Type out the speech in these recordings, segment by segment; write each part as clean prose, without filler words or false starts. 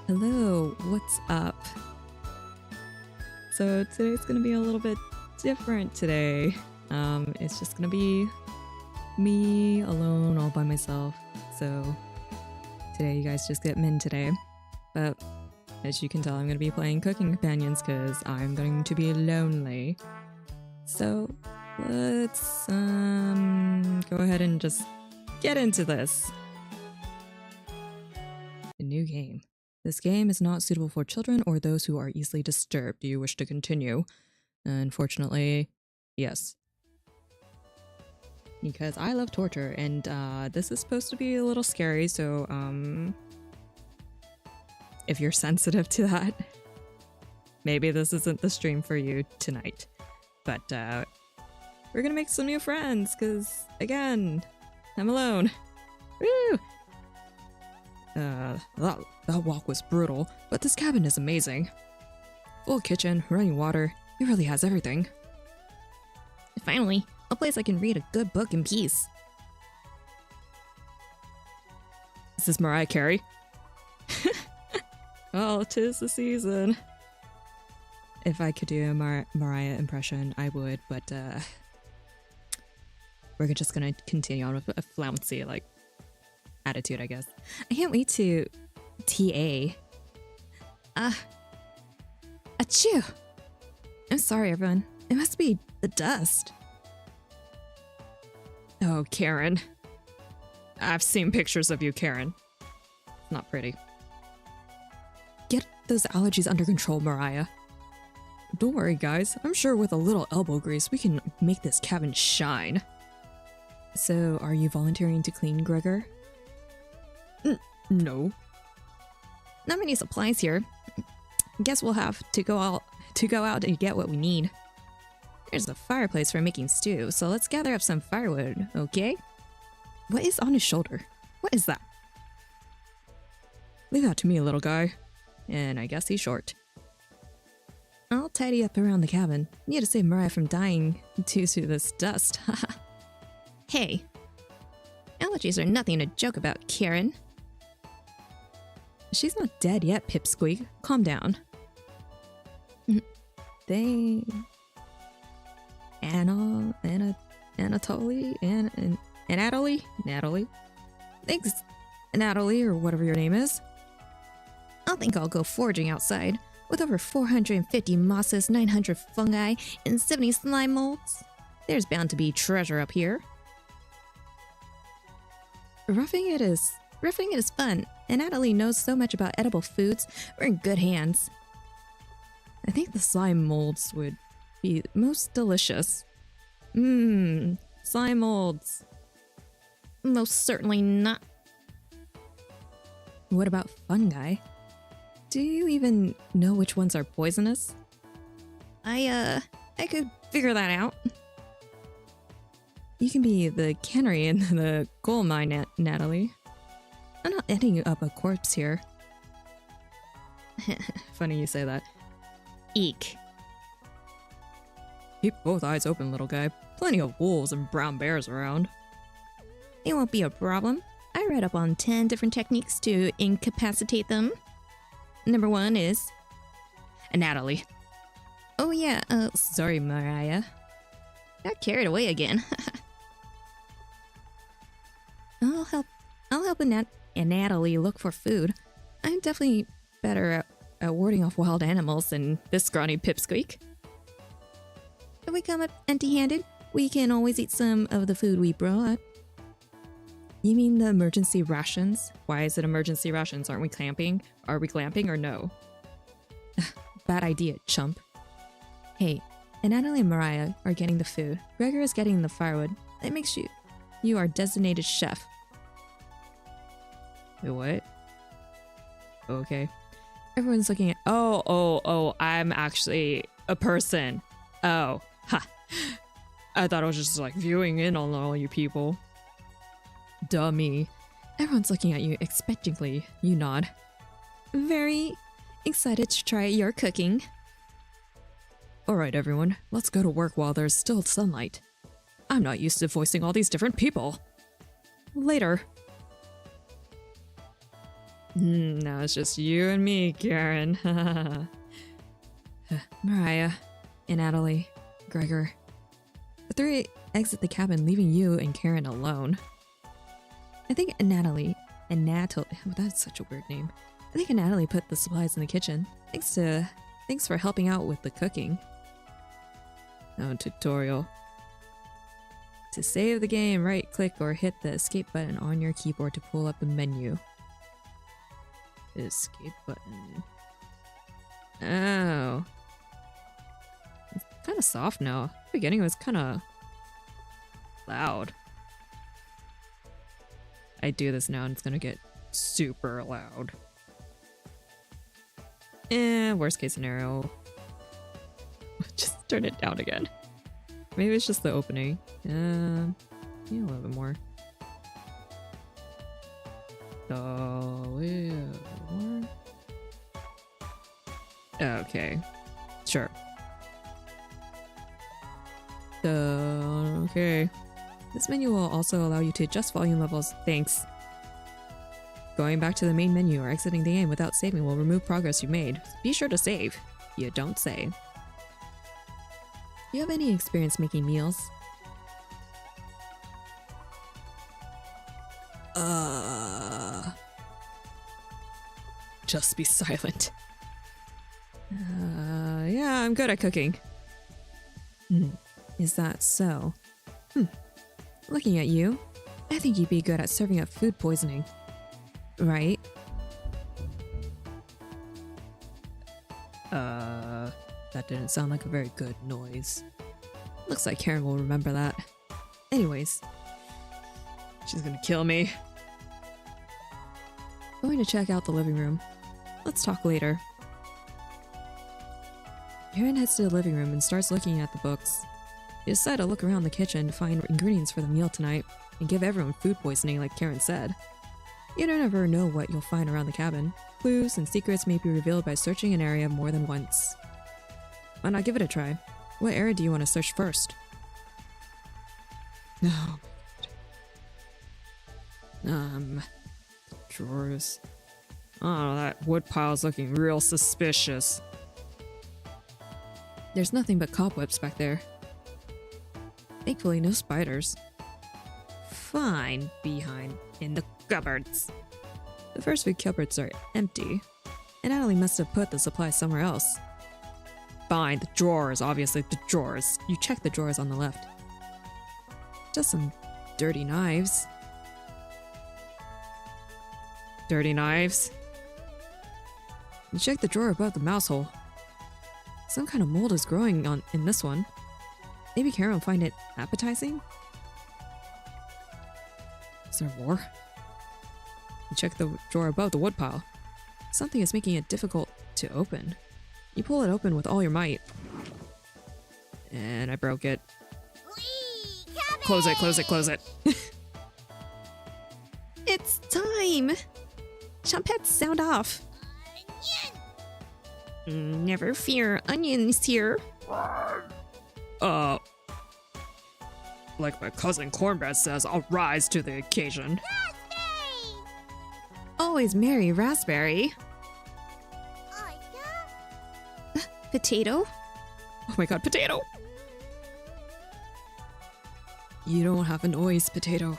Hello, what's up? So today's gonna be a little bit different today. It's just gonna be me alone all by myself. So today you guys just get Min today. But as you can tell, I'm gonna be playing Cooking Companions because I'm going to be lonely. So let's go ahead and just get into this. A new game. This game is not suitable for children or those who are easily disturbed. Do you wish to continue? Unfortunately, yes. Because I love torture, and this is supposed to be a little scary, so if you're sensitive to that, maybe this isn't the stream for you tonight. But we're gonna make some new friends, because, again, I'm alone. Woo! That walk was brutal, but this cabin is amazing. Full kitchen, running water, it really has everything. Finally, a place I can read a good book in peace. Is this Mariah Carey? Oh, 'tis the season. If I could do a Mariah impression, I would, but we're just gonna continue on with a flouncy, like, attitude, I guess. I can't wait to TA. Achoo! I'm sorry, everyone. It must be the dust. Oh, Karen. I've seen pictures of you, Karen. It's not pretty. Get those allergies under control, Mariah. Don't worry, guys. I'm sure with a little elbow grease, we can make this cabin shine. So, are you volunteering to clean, Gregor? No. Not many supplies here. Guess we'll have to go out and get what we need. There's a fireplace for making stew, so let's gather up some firewood, okay? What is on his shoulder? What is that? Leave that to me, little guy. And I guess he's short. I'll tidy up around the cabin. Need to save Mariah from dying due to this dust. Hey. Allergies are nothing to joke about, Karen. She's not dead yet, Pipsqueak. Calm down. Natalie? Thanks, Natalie, or whatever your name is. I think I'll go foraging outside. With over 450 mosses, 900 fungi, and 70 slime molds, there's bound to be treasure up here. Roughing it is fun, and Natalie knows so much about edible foods. We're in good hands. I think the slime molds would be most delicious. Slime molds. Most certainly not. What about fungi? Do you even know which ones are poisonous? I could figure that out. You can be the cannery in the coal mine, Natalie. I'm not ending up a corpse here. Funny you say that. Eek. Keep both eyes open, little guy. Plenty of wolves and brown bears around. It won't be a problem. I read up on 10 different techniques to incapacitate them. Number 1 is... Natalie. Oh yeah, sorry, Mariah. Got carried away again. I'll help Natalie look for food. I'm definitely better at warding off wild animals than this scrawny Pipsqueak. If we come up empty-handed, we can always eat some of the food we brought. You mean the emergency rations? Why is it emergency rations? Aren't we clamping? Are we clamping or no? Bad idea, chump. Hey, and Natalie and Mariah are getting the food. Gregor is getting the firewood. That makes you our designated chef. Wait, what? Okay. Everyone's looking at... Oh, I'm actually a person. Oh, ha. I thought I was just like viewing in on all you people. Dummy. Everyone's looking at you expectantly. You nod. Very excited to try your cooking. Alright, everyone. Let's go to work while there's still sunlight. I'm not used to voicing all these different people. Later. Now it's just you and me, Karen. Mariah and Natalie, Gregor. The three exit the cabin, leaving you and Karen alone. I think Natalie, oh, that's such a weird name. I think Natalie put the supplies in the kitchen. Thanks for helping out with the cooking. Oh, tutorial. To save the game, right click or hit the escape button on your keyboard to pull up the menu. Escape button. Oh. It's kind of soft now. The beginning was kind of loud. I do this now and it's gonna get super loud. Worst case scenario. Just turn it down again. Maybe it's just the opening. Yeah, a little bit more. Okay. Sure. Okay. This menu will also allow you to adjust volume levels. Thanks. Going back to the main menu or exiting the game without saving will remove progress you made. Be sure to save. You don't say. Do you have any experience making meals? Just be silent. Yeah, I'm good at cooking. Is that so? Looking at you, I think you'd be good at serving up food poisoning. Right? That didn't sound like a very good noise. Looks like Karen will remember that. Anyways. She's gonna kill me. Going to check out the living room. Let's talk later. Karen heads to the living room and starts looking at the books. You decide to look around the kitchen to find ingredients for the meal tonight and give everyone food poisoning like Karen said. You don't ever know what you'll find around the cabin. Clues and secrets may be revealed by searching an area more than once. Why not give it a try? What area do you want to search first? Oh my god. Drawers. Oh, that wood pile's looking real suspicious. There's nothing but cobwebs back there. Thankfully, no spiders. Fine, behind in the cupboards. The first few cupboards are empty, and Natalie must have put the supplies somewhere else. Fine, the drawers, obviously the drawers. You check the drawers on the left. Just some dirty knives. Dirty knives? You check the drawer above the mouse hole. Some kind of mold is growing in this one. Maybe Karen will find it appetizing? Is there more? You check the drawer above the woodpile. Something is making it difficult to open. You pull it open with all your might. And I broke it. Close it, close it, close it. It's time! Trumpets sound off. Never fear, Onion's here. Like my cousin Cornbread says, I'll rise to the occasion. Always merry, Raspberry. Potato? Oh my god, Potato! You don't have a noise, Potato.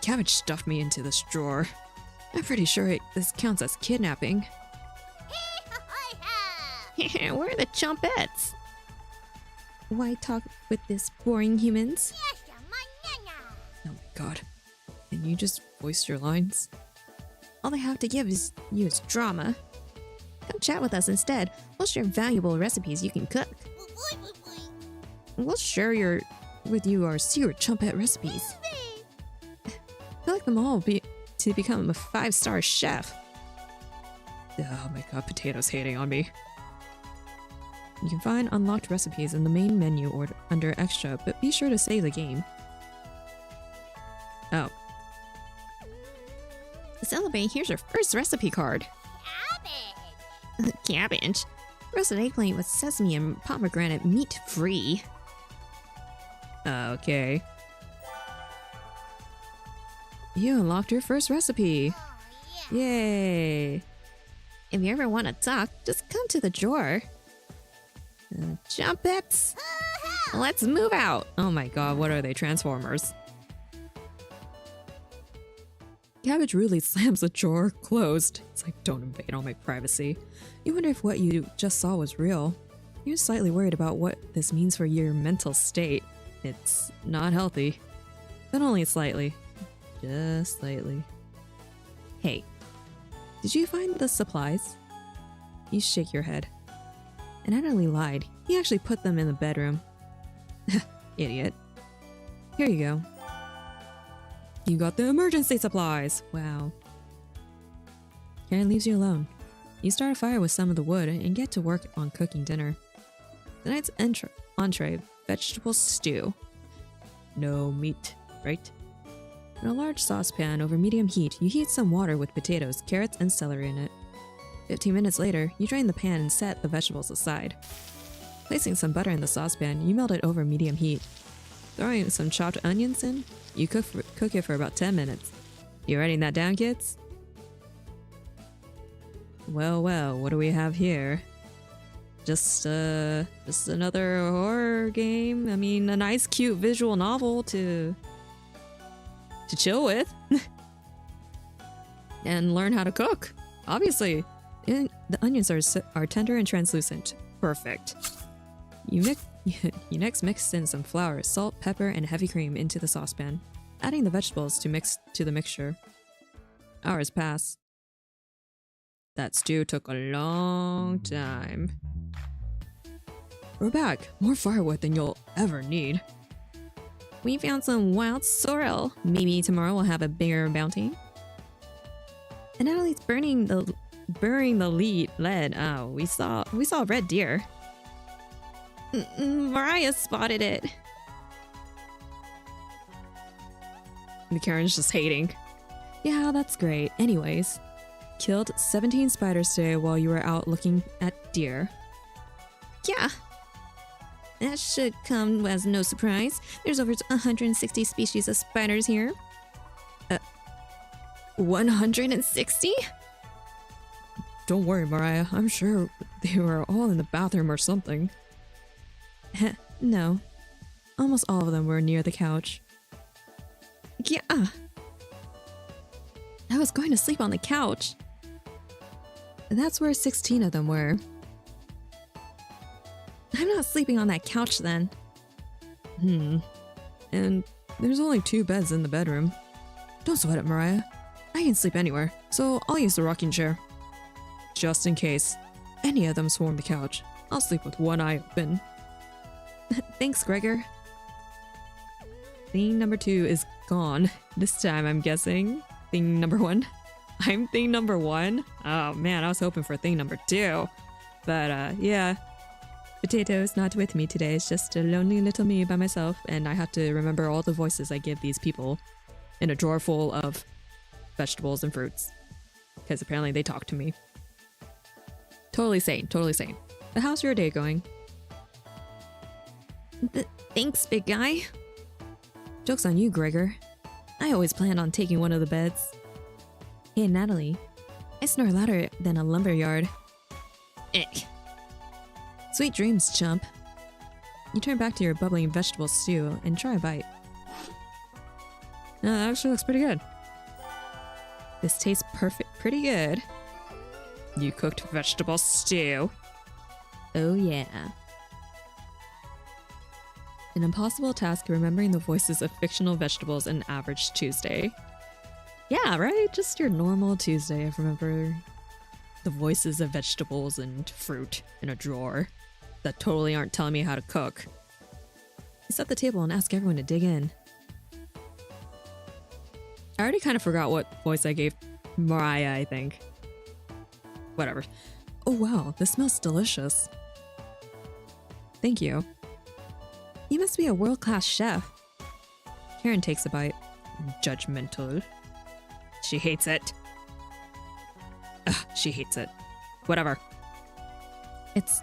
Cabbage stuffed me into this drawer. I'm pretty sure this counts as kidnapping. Where are the Chompettes? Why talk with this boring humans? Oh my god. Can you just voice your lines? All they have to give you is drama. Come chat with us instead. We'll share valuable recipes you can cook. We'll share with you our secret Chompette recipes. Collect them all to become a 5-star chef. Oh my god, Potato's hating on me. You can find unlocked recipes in the main menu or under extra, but be sure to save the game. Oh. To celebrate, here's your first recipe card. Cabbage. Roasted eggplant with sesame and pomegranate, meat-free. Okay. You unlocked your first recipe. Yay! If you ever want to talk, just come to the drawer. Jump it! Let's move out! Oh my god, what are they, Transformers? Cabbage really slams the drawer closed. It's like, don't invade all my privacy. You wonder if what you just saw was real. You're slightly worried about what this means for your mental state. It's not healthy. But only slightly. Just slightly. Hey, did you find the supplies? You shake your head. And Natalie lied. He actually put them in the bedroom. Idiot. Here you go. You got the emergency supplies! Wow. Karen leaves you alone. You start a fire with some of the wood and get to work on cooking dinner. Tonight's entree, vegetable stew. No meat, right? In a large saucepan over medium heat, you heat some water with potatoes, carrots, and celery in it. 15 minutes later, you drain the pan and set the vegetables aside. Placing some butter in the saucepan, you melt it over medium heat. Throwing some chopped onions in, you cook it for about 10 minutes. You writing that down, kids? Well, what do we have here? Just another horror game. I mean, a nice, cute visual novel to chill with. And learn how to cook. Obviously. The onions are tender and translucent. Perfect. You next mix in some flour, salt, pepper, and heavy cream into the saucepan, adding the vegetables to the mixture. Hours pass. That stew took a long time. We're back. More firewood than you'll ever need. We found some wild sorrel. Maybe tomorrow we'll have a bigger bounty. And Natalie's burying the lead. Oh, we saw a red deer. Mariah spotted it. And Karen's just hating. Yeah, that's great. Anyways, killed 17 spiders today while you were out looking at deer. Yeah. That should come as no surprise. There's over 160 species of spiders here. 160? Don't worry, Mariah. I'm sure they were all in the bathroom or something. No. Almost all of them were near the couch. Yeah. I was going to sleep on the couch. That's where 16 of them were. I'm not sleeping on that couch then. And there's only 2 beds in the bedroom. Don't sweat it, Mariah. I can sleep anywhere, so I'll use the rocking chair. Just in case any of them swarm the couch, I'll sleep with one eye open. Thanks, Gregor. Thing number 2 is gone. This time, I'm guessing. Thing number 1. I'm thing number 1? Oh man, I was hoping for thing number 2. But yeah. Potato's not with me today. It's just a lonely little me by myself, and I have to remember all the voices I give these people in a drawer full of vegetables and fruits. Because apparently they talk to me. Totally sane, totally sane. But how's your day going? Thanks, big guy. Joke's on you, Gregor. I always planned on taking one of the beds. Hey, Natalie. I snore louder than a lumberyard. Ick. Sweet dreams, chump. You turn back to your bubbling vegetable stew and try a bite. No, that actually looks pretty good. This tastes pretty good. You cooked vegetable stew. Oh yeah. An impossible task remembering the voices of fictional vegetables in Average Tuesday. Yeah, right? Just your normal Tuesday. I remember the voices of vegetables and fruit in a drawer that totally aren't telling me how to cook. You set the table and ask everyone to dig in. I already kind of forgot what voice I gave Mariah, I think. Whatever. Oh wow, this smells delicious. Thank you. You must be a world-class chef. Karen takes a bite. Judgmental. She hates it. Ugh, she hates it. Whatever. It's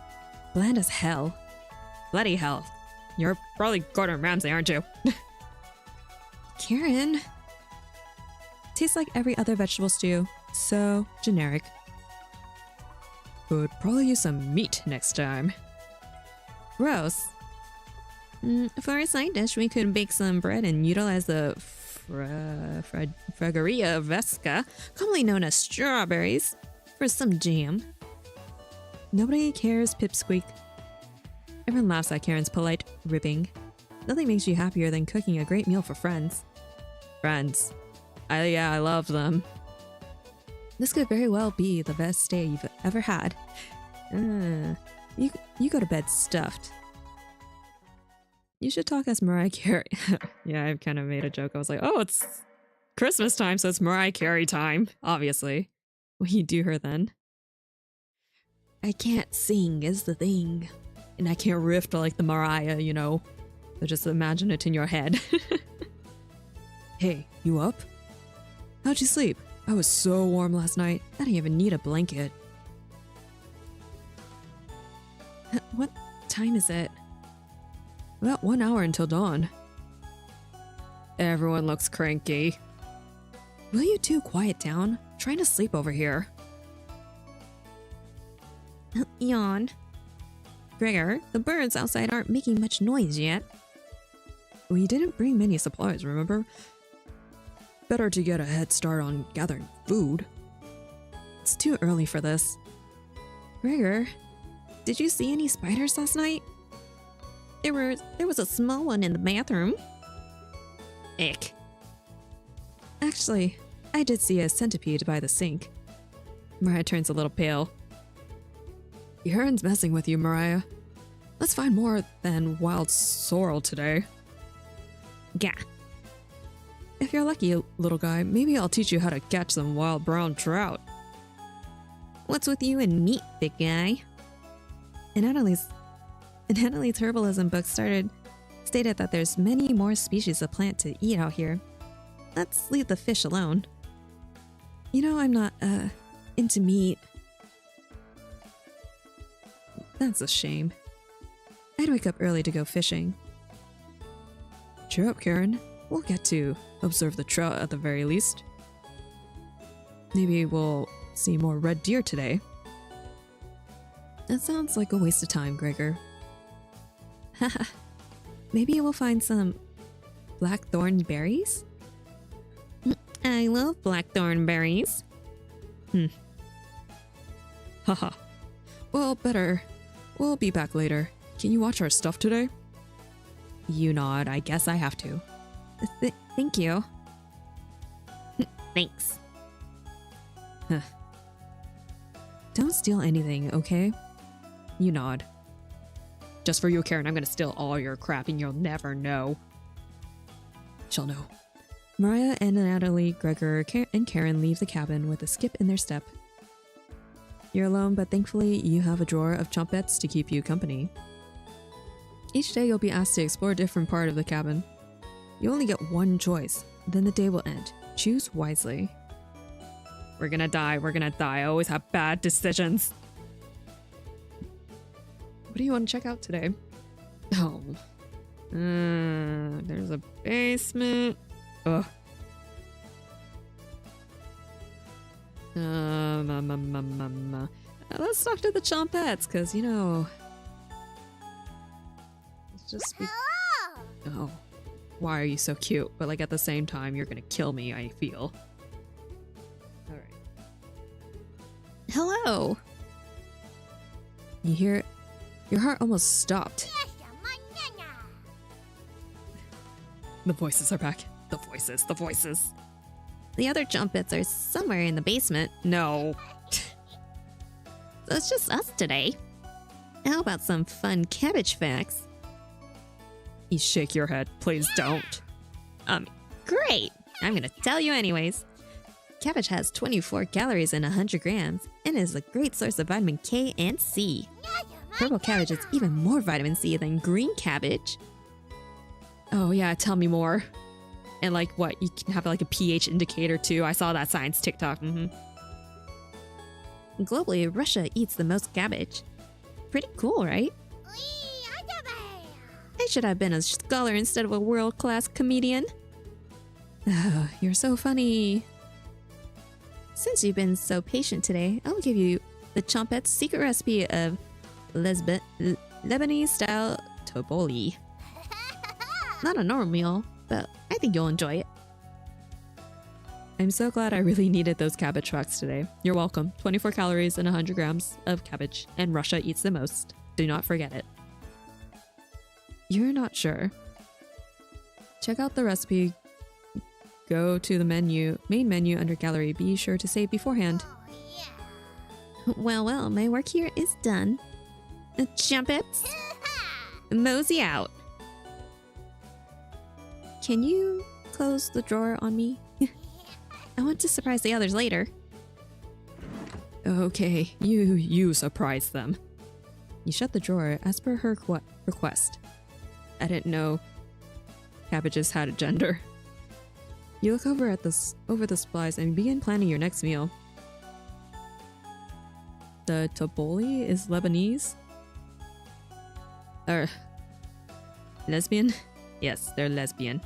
bland as hell. Bloody hell. You're probably Gordon Ramsay, aren't you? Karen. Tastes like every other vegetable stew. So generic. Could probably use some meat next time. Gross. For a side dish, we could bake some bread and utilize the Fragaria Vesca, commonly known as strawberries, for some jam. Nobody cares, Pipsqueak. Everyone laughs at Karen's polite ribbing. Nothing makes you happier than cooking a great meal for friends. Friends. I love them. This could very well be the best day you've ever had. You go to bed stuffed. You should talk as Mariah Carey. Yeah, I kind of made a joke. I was like, oh, it's Christmas time, so it's Mariah Carey time, obviously. Will you do her then? I can't sing is the thing. And I can't riff like the Mariah, you know. So just imagine it in your head. Hey, you up? How'd you sleep? I was so warm last night. I didn't even need a blanket. What time is it? About 1 hour until dawn. Everyone looks cranky. Will you two quiet down? I'm trying to sleep over here. Yawn. Gregor, the birds outside aren't making much noise yet. We didn't bring many supplies, remember? Better to get a head start on gathering food. It's too early for this. Gregor, did you see any spiders last night? There was a small one in the bathroom. Ick. Actually, I did see a centipede by the sink. Mariah turns a little pale. Aaron's messing with you, Mariah. Let's find more than wild sorrel today. Gah. If you're lucky, little guy, maybe I'll teach you how to catch some wild brown trout. What's with you and meat, big guy? In Annalie's herbalism book stated that there's many more species of plant to eat out here. Let's leave the fish alone. You know, I'm not, into meat. That's a shame. I'd wake up early to go fishing. Cheer up, Karen. We'll get to observe the trout at the very least. Maybe we'll see more red deer today. That sounds like a waste of time, Gregor. Haha. Maybe we'll find some blackthorn berries? I love blackthorn berries. Haha. Well, better. We'll be back later. Can you watch our stuff today? You nod. I guess I have to. Thank you. Thanks. Don't steal anything, okay? You nod. Just for you, Karen, I'm gonna steal all your crap and you'll never know. She'll know. Mariah and Natalie, Gregor, and Karen leave the cabin with a skip in their step. You're alone, but thankfully you have a drawer of chumpets to keep you company. Each day you'll be asked to explore a different part of the cabin. You only get one choice, then the day will end. Choose wisely. We're gonna die, I always have bad decisions. What do you want to check out today? Oh. There's a basement. Ugh. Let's talk to the chompettes, because, you know... It's just... Oh. Why are you so cute? But, like, at the same time, you're gonna kill me, I feel. Alright. Hello. You hear it? Your heart almost stopped. The voices are back. The voices. The other trumpets are somewhere in the basement. No. So it's just us today. How about some fun cabbage facts? You shake your head. Please don't. Great. I'm gonna tell you anyways. Cabbage has 24 calories and 100 grams and is a great source of vitamin K and C. Purple cabbage is even more vitamin C than green cabbage. Oh yeah, tell me more. And like what, you can have like a pH indicator too. I saw that science TikTok. Globally, Russia eats the most cabbage. Pretty cool, right? I should have been a scholar instead of a world-class comedian. You're so funny. Since you've been so patient today, I'll give you the Chompette's secret recipe of Lebanese-style tabbouleh. Not a normal meal, but I think you'll enjoy it. I'm so glad I really needed those cabbage tracks today. You're welcome. 24 calories and 100 grams of cabbage, and Russia eats the most. Do not forget it. You're not sure? Check out the recipe. Go to the main menu under gallery. Be sure to save beforehand. Well, my work here is done. Chompettes, mosey out. Can you close the drawer on me? I want to surprise the others later. Okay, you surprise them. You shut the drawer as per her request. I didn't know cabbages had a gender. You look over the supplies and begin planning your next meal. The tabbouleh is Lebanese? Lesbian? Yes, they're lesbian.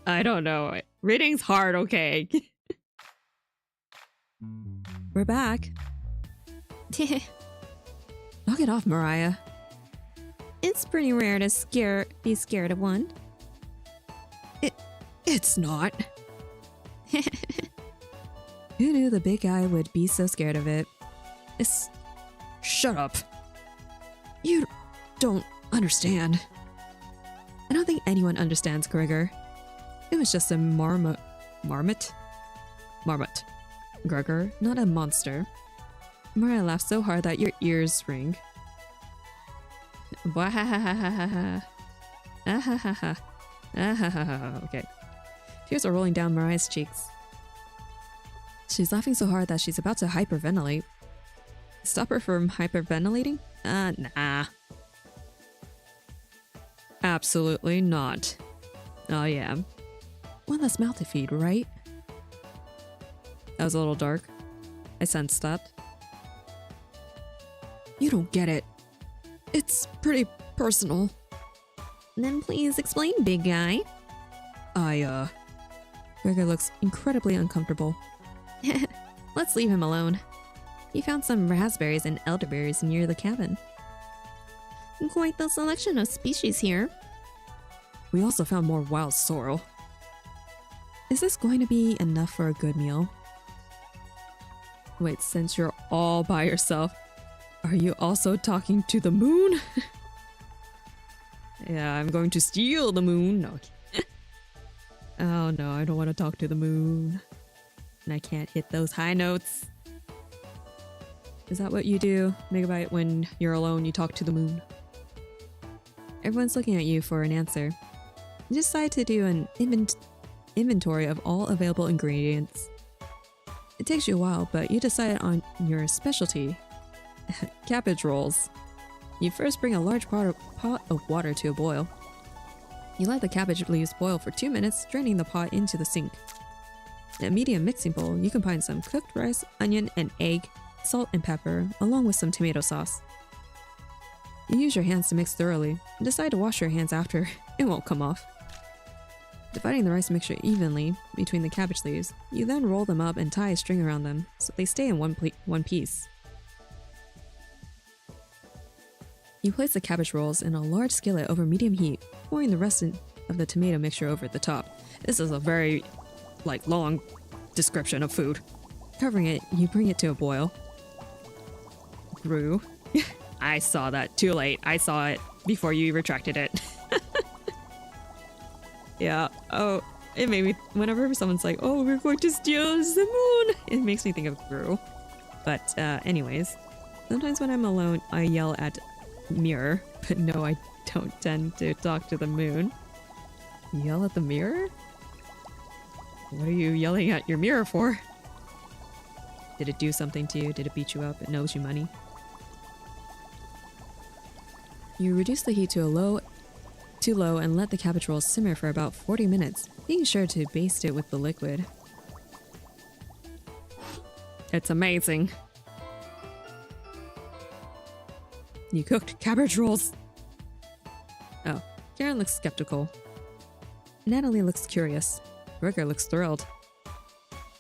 I don't know. Reading's hard, okay? We're back. Knock it off, Mariah. It's pretty rare to be scared of one. It's not. Who knew the big guy would be so scared of it? Shut up. You don't understand. I don't think anyone understands, Gregor. It was just a marmot. Gregor, not a monster. Mariah laughed so hard that your ears ring. Okay. Tears are rolling down Mariah's cheeks. She's laughing so hard that she's about to hyperventilate. Stop her from hyperventilating? Nah. Absolutely not. Oh yeah. One less mouth to feed, right? That was a little dark. I sensed that. You don't get it. It's pretty personal. Then please explain, big guy. Gregor looks incredibly uncomfortable. Let's leave him alone. He found some raspberries and elderberries near the cabin. Quite the selection of species here. We also found more wild sorrel. Is this going to be enough for a good meal? Wait, since you're all by yourself, are you also talking to the moon? Yeah, I'm going to steal the moon. No. Oh no, I don't want to talk to the moon. And I can't hit those high notes. Is that what you do, Megabyte, when you're alone, you talk to the moon? Everyone's looking at you for an answer. You decide to do an inventory of all available ingredients. It takes you a while, but you decide on your specialty. Cabbage rolls. You first bring a large pot of water to a boil. You let the cabbage leaves boil for 2 minutes, draining the pot into the sink. In a medium mixing bowl, you combine some cooked rice, onion, and egg, salt and pepper, along with some tomato sauce. You use your hands to mix thoroughly, and decide to wash your hands after. It won't come off. Dividing the rice mixture evenly between the cabbage leaves, you then roll them up and tie a string around them so they stay in one piece. You place the cabbage rolls in a large skillet over medium heat, pouring the rest of the tomato mixture over the top. This is a very, long description of food. Covering it, you bring it to a boil. Brew. I saw that too late. I saw it before you retracted it. Yeah. Oh, it made me, whenever someone's like, oh, we're going to steal the moon, it makes me think of Brew. But anyways, sometimes when I'm alone, I yell at mirror, but no, I don't tend to talk to the moon. Yell at the mirror? What are you yelling at your mirror for? Did it do something to you? Did it beat you up? It knows you money. You reduce the heat to low and let the cabbage rolls simmer for about 40 minutes, being sure to baste it with the liquid. It's amazing. You cooked cabbage rolls! Oh, Karen looks skeptical. Natalie looks curious. Gregor looks thrilled.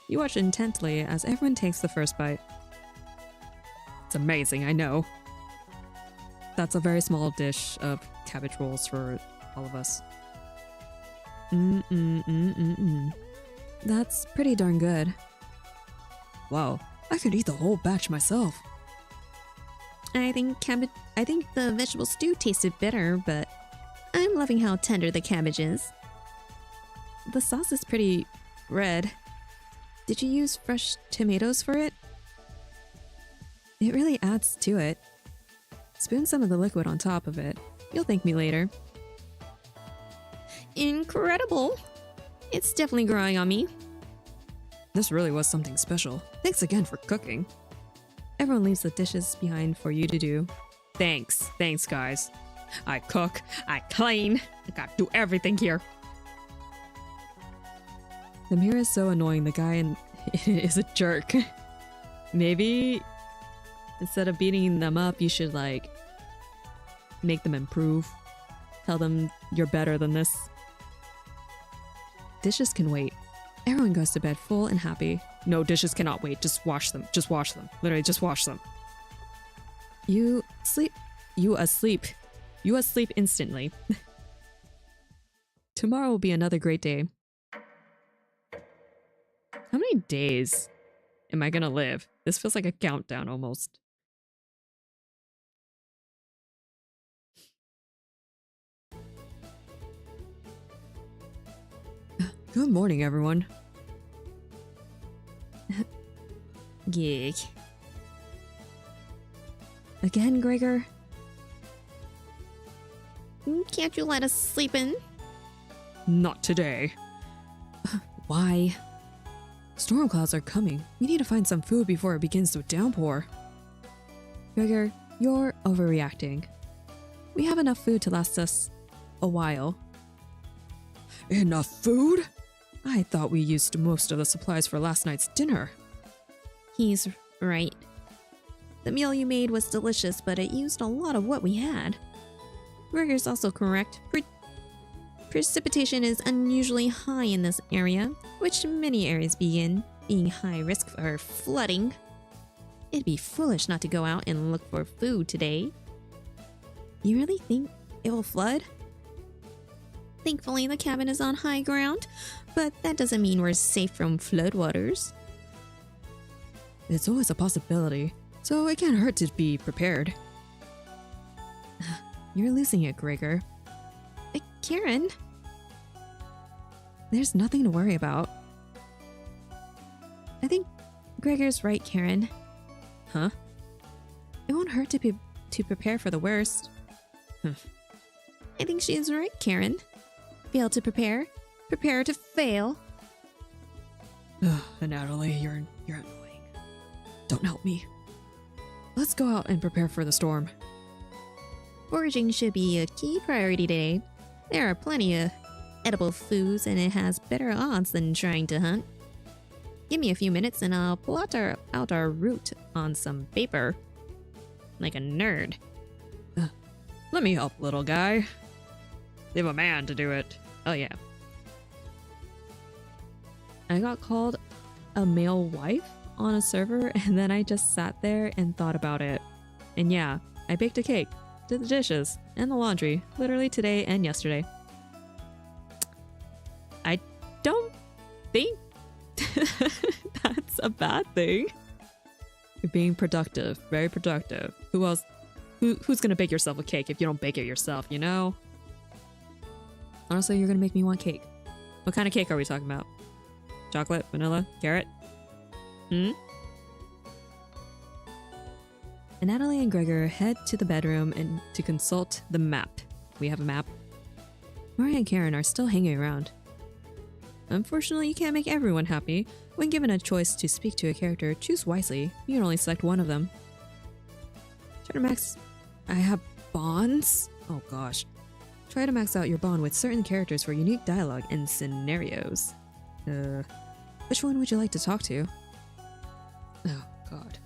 You watch intently as everyone takes the first bite. It's amazing, I know. That's a very small dish of cabbage rolls for all of us. That's pretty darn good. Wow, I could eat the whole batch myself. I think the vegetable stew tasted better, but I'm loving how tender the cabbage is. The sauce is pretty red. Did you use fresh tomatoes for it? It really adds to it. Spoon some of the liquid on top of it. You'll thank me later. Incredible! It's definitely growing on me. This really was something special. Thanks again for cooking. Everyone leaves the dishes behind for you to do. Thanks guys. I cook, I clean, I gotta do everything here. The mirror is so annoying, the guy is a jerk. Maybe instead of beating them up, you should like make them improve. Tell them you're better than this. Dishes can wait. Everyone goes to bed full and happy. No, dishes cannot wait. Just wash them. Just wash them. Literally, just wash them. You asleep instantly. Tomorrow will be another great day. How many days am I gonna live? This feels like a countdown almost. Good morning, everyone. Geek. Again, Gregor? Can't you let us sleep in? Not today. Why? Storm clouds are coming. We need to find some food before it begins to downpour. Gregor, you're overreacting. We have enough food to last us a while. Enough food? I thought we used most of the supplies for last night's dinner. He's right. The meal you made was delicious, but it used a lot of what we had. Gregor's also correct. Precipitation is unusually high in this area, which many areas begin being high risk for flooding. It'd be foolish not to go out and look for food today. You really think it will flood? Thankfully, the cabin is on high ground, but that doesn't mean we're safe from floodwaters. It's always a possibility, so it can't hurt to be prepared. You're losing it, Gregor. Karen? There's nothing to worry about. I think Gregor's right, Karen. Huh? It won't hurt to prepare for the worst. I think she's right, Karen. Fail to prepare, prepare to fail. Natalie, you're annoying. Don't help me. Let's go out and prepare for the storm. Foraging should be a key priority today. There are plenty of edible foods and it has better odds than trying to hunt. Give me a few minutes and I'll plot out our route on some paper. Like a nerd. Let me help, little guy. Leave a man to do it. Oh yeah. I got called a male wife on a server and then I just sat there and thought about it. And yeah, I baked a cake, did the dishes, and the laundry, literally today and yesterday. I don't think that's a bad thing. You're being productive, very productive. Who else? Who's gonna bake yourself a cake if you don't bake it yourself, you know? Honestly, you're gonna make me want cake. What kind of cake are we talking about? Chocolate, vanilla, carrot? And Natalie and Gregor head to the bedroom and to consult the map. We have a map. Maria and Karen are still hanging around. Unfortunately, you can't make everyone happy. When given a choice to speak to a character, choose wisely. You can only select one of them. Try to max... I have bonds? Oh gosh. Try to max out your bond with certain characters for unique dialogue and scenarios. Which one would you like to talk to? Oh god.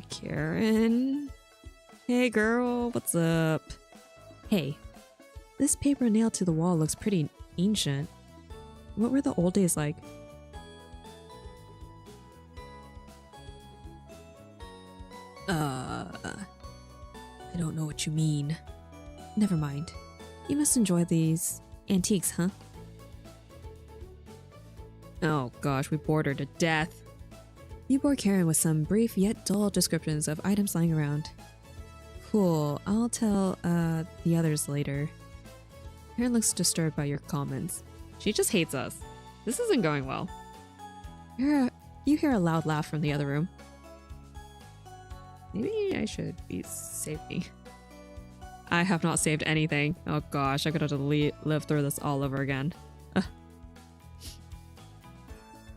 Karen? Hey girl, what's up? Hey, this paper nailed to the wall looks pretty ancient. What were the old days like? I don't know what you mean. Never mind. You must enjoy these antiques, huh? Oh gosh, we bored her to death. You bore Karen with some brief yet dull descriptions of items lying around. Cool, I'll tell the others later. Karen looks disturbed by your comments. She just hates us. This isn't going well. You hear a loud laugh from the other room. Maybe I should be saving. I have not saved anything. Oh gosh, I could have to live through this all over again.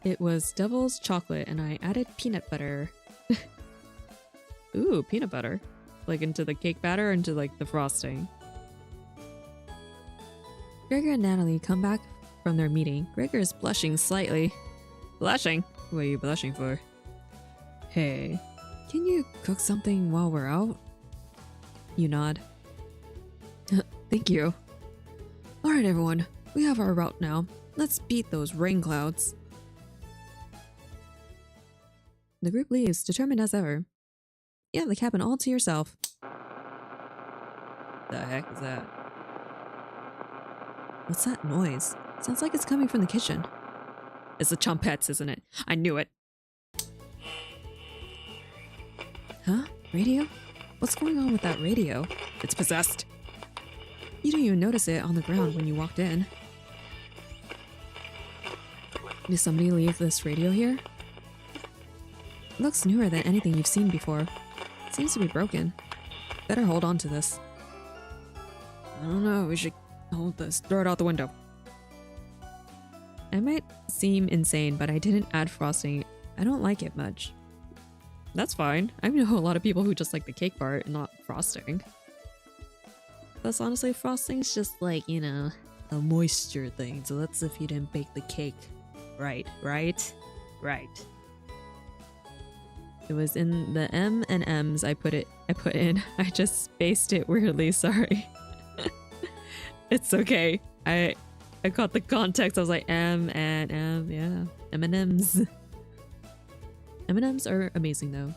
It was devil's chocolate and I added peanut butter. Ooh, peanut butter. Like into the cake batter or into like the frosting? Gregor and Natalie come back from their meeting. Gregor is blushing slightly. Blushing? What are you blushing for? Hey, can you cook something while we're out? You nod. Thank you. Alright everyone, we have our route now. Let's beat those rain clouds. The group leaves, determined as ever. You have the cabin all to yourself. The heck is that? What's that noise? Sounds like it's coming from the kitchen. It's the Chompettes, isn't it? I knew it. Huh? Radio? What's going on with that radio? It's possessed. You didn't even notice it on the ground when you walked in. Did somebody leave this radio here? It looks newer than anything you've seen before. It seems to be broken. Better hold on to this. I don't know, we should hold this. Throw it out the window. I might seem insane, but I didn't add frosting. I don't like it much. That's fine. I know a lot of people who just like the cake part and not frosting. Plus, honestly, frosting's just like, you know, a moisture thing. So that's if you didn't bake the cake. Right. It was in the M&Ms I put in. I just spaced it weirdly, sorry. It's okay. I got the context. I was like M and M, yeah. M&Ms. M&Ms are amazing though.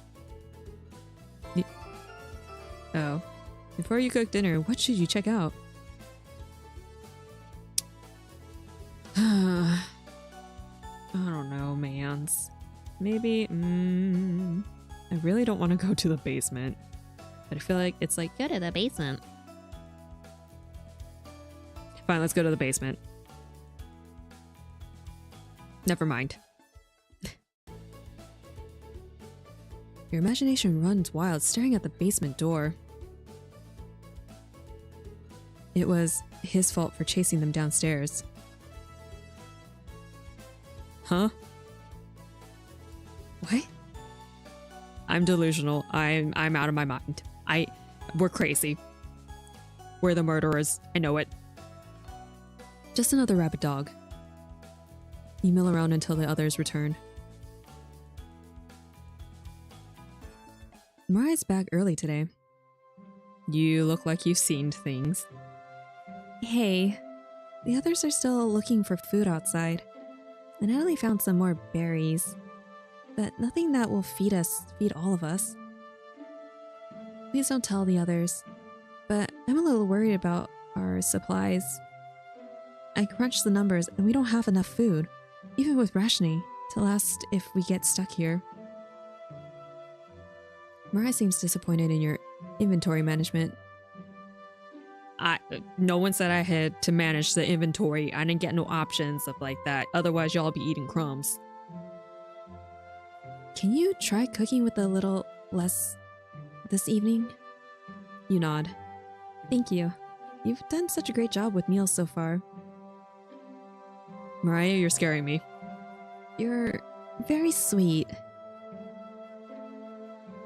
Oh. Before you cook dinner, what should you check out? I don't know, mans. Maybe, I really don't want to go to the basement. But I feel like it's like, Go to the basement. fine, let's go to the basement. Never mind. Your imagination runs wild, staring at the basement door. It was his fault for chasing them downstairs. Huh? What? I'm delusional. I'm out of my mind. We're crazy. We're the murderers. I know it. Just another rabid dog. You mill around until the others return. Mariah's back early today. You look like you've seen things. Hey, the others are still looking for food outside. And Natalie found some more berries. But nothing that will feed all of us. Please don't tell the others. But I'm a little worried about our supplies. I crunched the numbers and we don't have enough food, even with rationing, to last if we get stuck here. Mariah seems disappointed in your inventory management. No one said I had to manage the inventory. I didn't get no options, stuff like that. Otherwise, y'all be eating crumbs. Can you try cooking with a little less this evening? You nod. Thank you. You've done such a great job with meals so far. Mariah, you're scaring me. You're very sweet.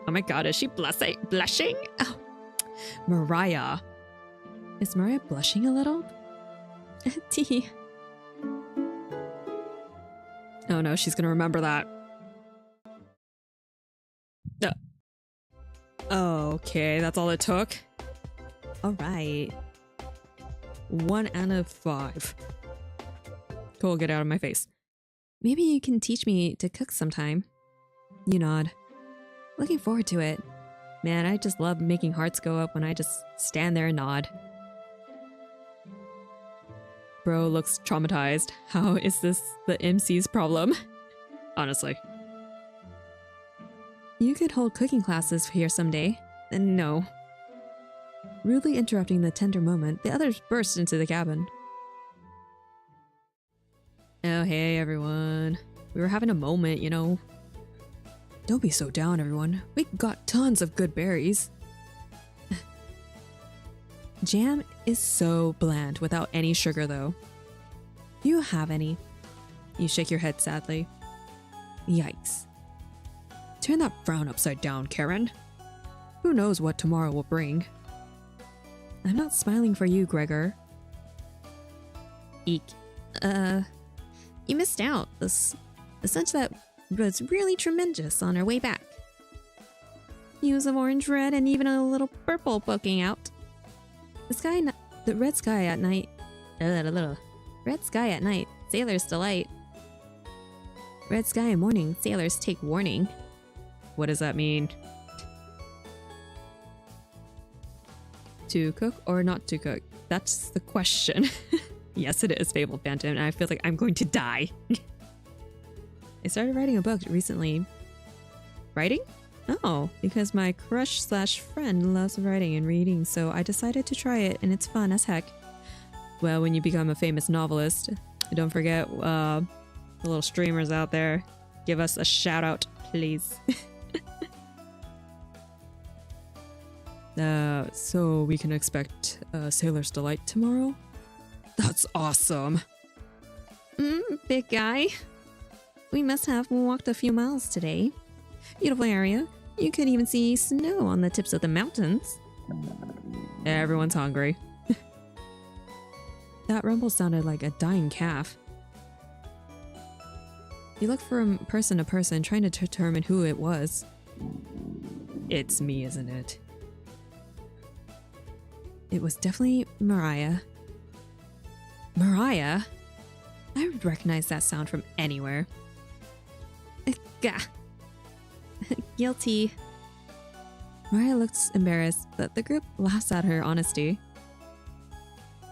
Oh my god, is she blushing? Oh. Mariah. Is Mariah blushing a little? Tee. Oh no, she's gonna remember that. Okay, that's all it took. Alright. 1 out of 5. Cole, get out of my face. Maybe you can teach me to cook sometime. You nod. Looking forward to it. Man, I just love making hearts go up when I just stand there and nod. Bro looks traumatized. How is this the MC's problem? Honestly. You could hold cooking classes here someday. No. Rudely interrupting the tender moment, the others burst into the cabin. Oh, hey everyone. We were having a moment, you know. Don't be so down, everyone. We got tons of good berries. Jam is so bland without any sugar, though. Do you have any? You shake your head sadly. Yikes. Turn that frown upside down, Karen. Who knows what tomorrow will bring? I'm not smiling for you, Gregor. Eek. You missed out. The sunset was really tremendous on our way back. Hues of orange, red, and even a little purple poking out. The red sky at night. Red sky at night, sailors delight. Red sky in morning, sailors take warning. What does that mean? To cook or not to cook? That's the question. Yes, it is Fabled Phantom, and I feel like I'm going to die. I started writing a book recently. Writing? Oh, because my crush/friend loves writing and reading, so I decided to try it, and it's fun as heck. Well, when you become a famous novelist, don't forget the little streamers out there. Give us a shout out, please. So we can expect Sailor's Delight tomorrow? That's awesome. Big guy. We must have walked a few miles today. Beautiful area. You could even see snow on the tips of the mountains. Everyone's hungry. That rumble sounded like a dying calf. He looked from person to person, trying to determine who it was. It's me, isn't it? It was definitely Mariah. Mariah? I recognize that sound from anywhere. Gah. Guilty. Mariah looks embarrassed, but the group laughs at her honesty.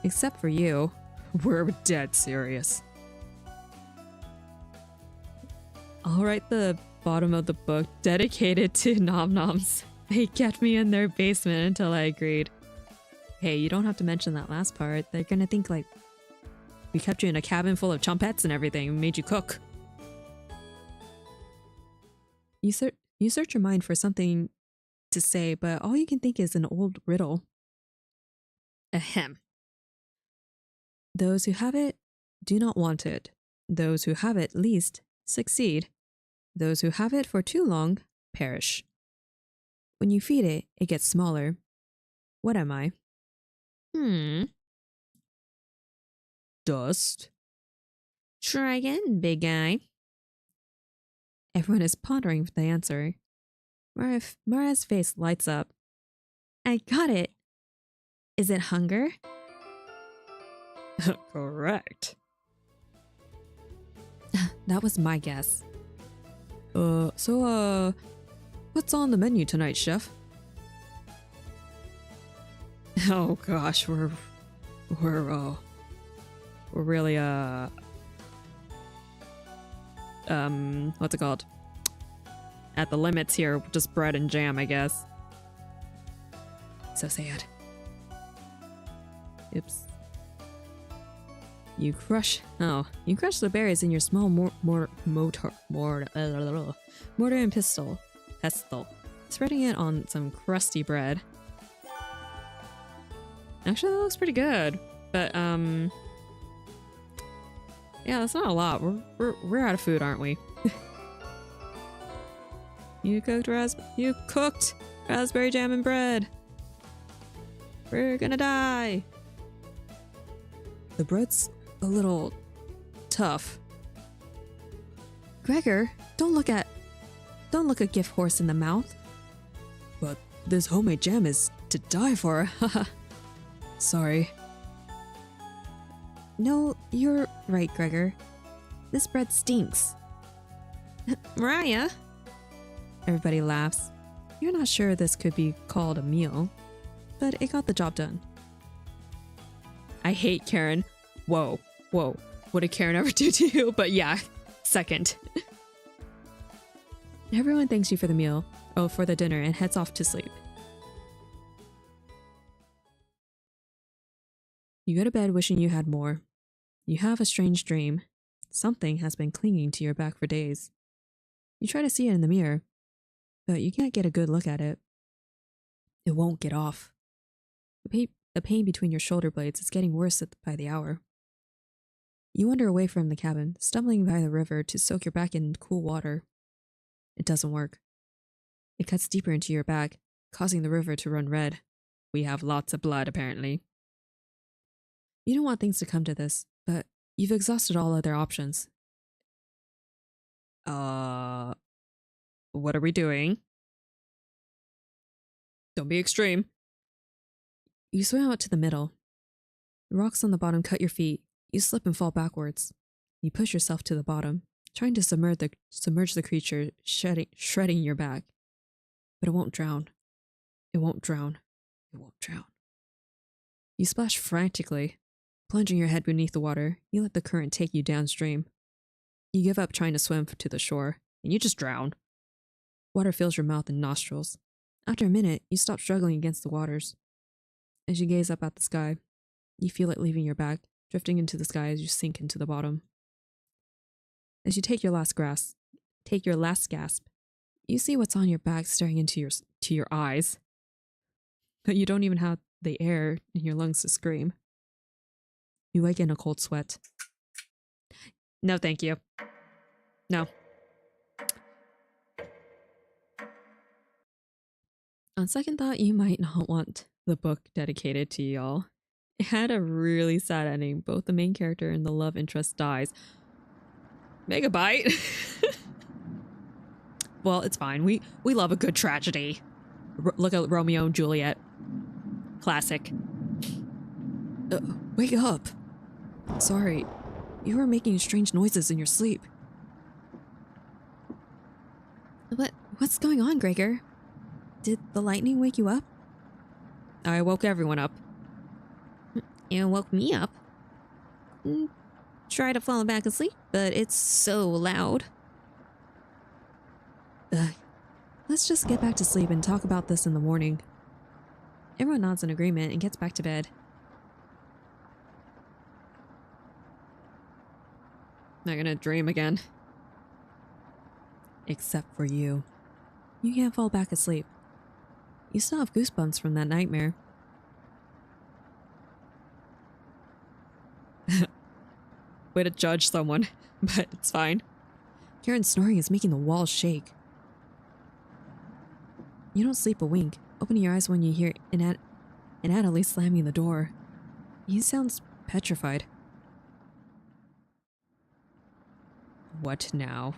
Except for you. We're dead serious. I'll write the bottom of the book dedicated to Nom Noms. They kept me in their basement until I agreed. Hey, you don't have to mention that last part. They're gonna think like we kept you in a cabin full of chompettes and everything and made you cook. You search your mind for something to say, but all you can think is an old riddle. Ahem. Those who have it do not want it. Those who have it least succeed. Those who have it for too long perish. When you feed it, it gets smaller. What am I? Dust. Try again, big guy. Everyone is pondering the answer. Mara's face lights up. I got it. Is it hunger? Correct. That was my guess. So, what's on the menu tonight, chef? Oh gosh, we're really, what's it called? At the limits here, just bread and jam, I guess. So sad. Oops. You crush the berries in your small mortar and pestle, spreading it on some crusty bread. Actually, that looks pretty good, but yeah, that's not a lot. We're out of food, aren't we? You cooked raspberry jam and bread. We're gonna die. The bread's a little tough. Gregor, don't look a gift horse in the mouth. But this homemade jam is to die for. Sorry. No, you're right, Gregor. This bread stinks. Mariah? Everybody laughs. You're not sure this could be called a meal, but it got the job done. I hate Karen. Whoa. What did Karen ever do to you? But yeah, second. Everyone thanks you for the meal, for the dinner, and heads off to sleep. You go to bed wishing you had more. You have a strange dream. Something has been clinging to your back for days. You try to see it in the mirror, but you can't get a good look at it. It won't get off. The pain between your shoulder blades is getting worse by the hour. You wander away from the cabin, stumbling by the river to soak your back in cool water. It doesn't work. It cuts deeper into your back, causing the river to run red. We have lots of blood, apparently. You don't want things to come to this, but you've exhausted all other options. What are we doing? Don't be extreme. You swim out to the middle. The rocks on the bottom cut your feet. You slip and fall backwards. You push yourself to the bottom, trying to submerge the creature, shredding your back. But it won't drown. It won't drown. It won't drown. You splash frantically. Plunging your head beneath the water, you let the current take you downstream. You give up trying to swim to the shore, and you just drown. Water fills your mouth and nostrils. After a minute, you stop struggling against the waters. As you gaze up at the sky, you feel it leaving your back, drifting into the sky as you sink into the bottom. As you take your last gasp, you see what's on your back staring into your eyes. But you don't even have the air in your lungs to scream. You wake in a cold sweat. No, thank you. No. On second thought, you might not want the book dedicated to y'all. It had a really sad ending. Both the main character and the love interest dies. Megabyte. Well, it's fine. We love a good tragedy. Look at Romeo and Juliet. Classic. Wake up. Sorry, you were making strange noises in your sleep. What's going on, Gregor? Did the lightning wake you up? I woke everyone up. You woke me up. Try to fall back asleep, but it's so loud. Let's just get back to sleep and talk about this in the morning. Everyone nods in agreement and gets back to bed. Not gonna dream again. Except for you. You can't fall back asleep. You still have goosebumps from that nightmare. Way to judge someone, but it's fine. Karen's snoring is making the walls shake. You don't sleep a wink, opening your eyes when you hear Natalie slamming the door. He sounds petrified. What now?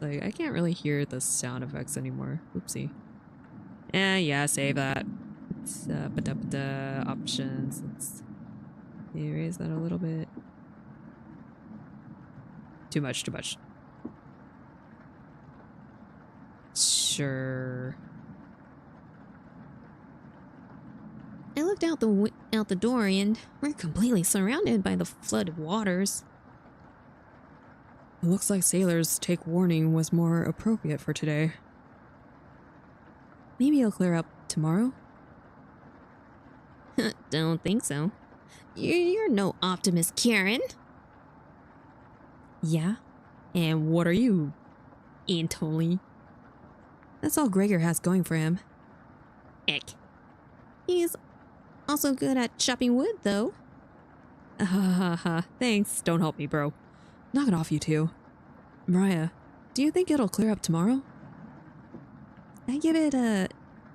Like, I can't really hear the sound effects anymore. Oopsie. Yeah, save that. It's, options. Let's erase that a little bit. Too much. Sure. I looked out the door and we're completely surrounded by the flooded waters. It looks like sailors take warning was more appropriate for today. Maybe it'll clear up tomorrow? Don't think so. You're no optimist, Karen. Yeah? And what are you, Anatoly? That's all Gregor has going for him. Eck. He's also good at chopping wood, though. Thanks. Don't help me, bro. Knock it off, you two. Mariah, do you think it'll clear up tomorrow? I give it a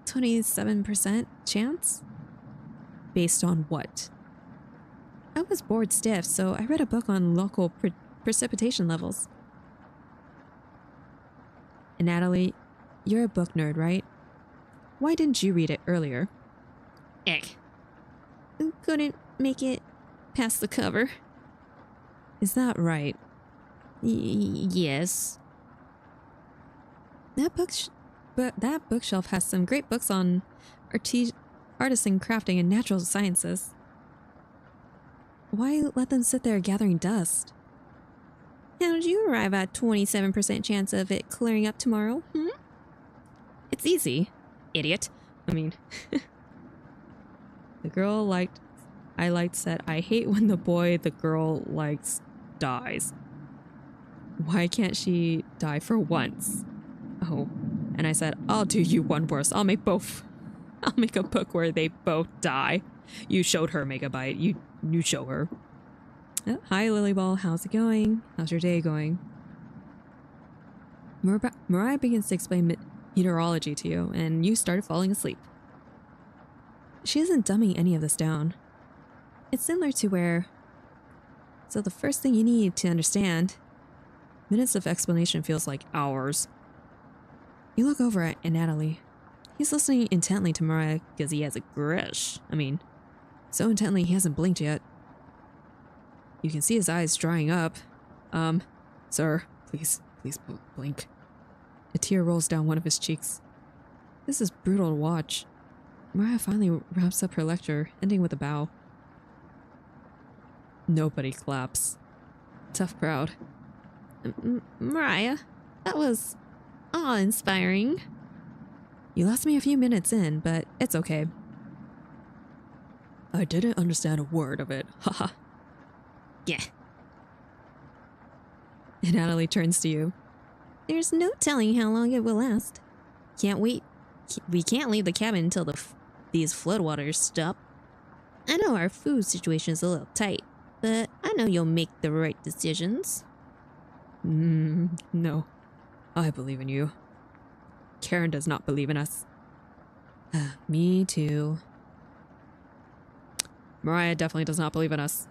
27% chance. Based on what? I was bored stiff, so I read a book on local precipitation levels. And Natalie, you're a book nerd, right? Why didn't you read it earlier? Eck. Couldn't make it past the cover. Is that right? Yes. That bookshelf has some great books on artisan crafting and natural sciences. Why let them sit there gathering dust? How did you arrive at 27% chance of it clearing up tomorrow? It's easy, idiot. I mean, the girl I liked said, I hate when the boy the girl likes dies. Why can't she die for once? Oh, and I said, I'll do you one worse. I'll make a book where they both die. You showed her Megabyte. You show her. Oh, hi, Lilyball. How's it going? How's your day going? Mariah begins to explain meteorology to you, and you started falling asleep. She isn't dumbing any of this down. It's similar to where... So the first thing you need to understand, minutes of explanation feels like hours. You look over at Natalie. He's listening intently to Mariah because he has a grudge. I mean, so intently he hasn't blinked yet. You can see his eyes drying up. Sir, please blink. A tear rolls down one of his cheeks. This is brutal to watch. Mariah finally wraps up her lecture, ending with a bow. Nobody claps. Tough crowd. Mariah, that was awe-inspiring. You lost me a few minutes in, but it's okay. I didn't understand a word of it. Haha. Yeah. And Natalie turns to you. There's no telling how long it will last. Can't wait. We can't leave the cabin until these floodwaters stop. I know our food situation is a little tight, but I know you'll make the right decisions. No. I believe in you. Karen does not believe in us. Me too. Mariah definitely does not believe in us.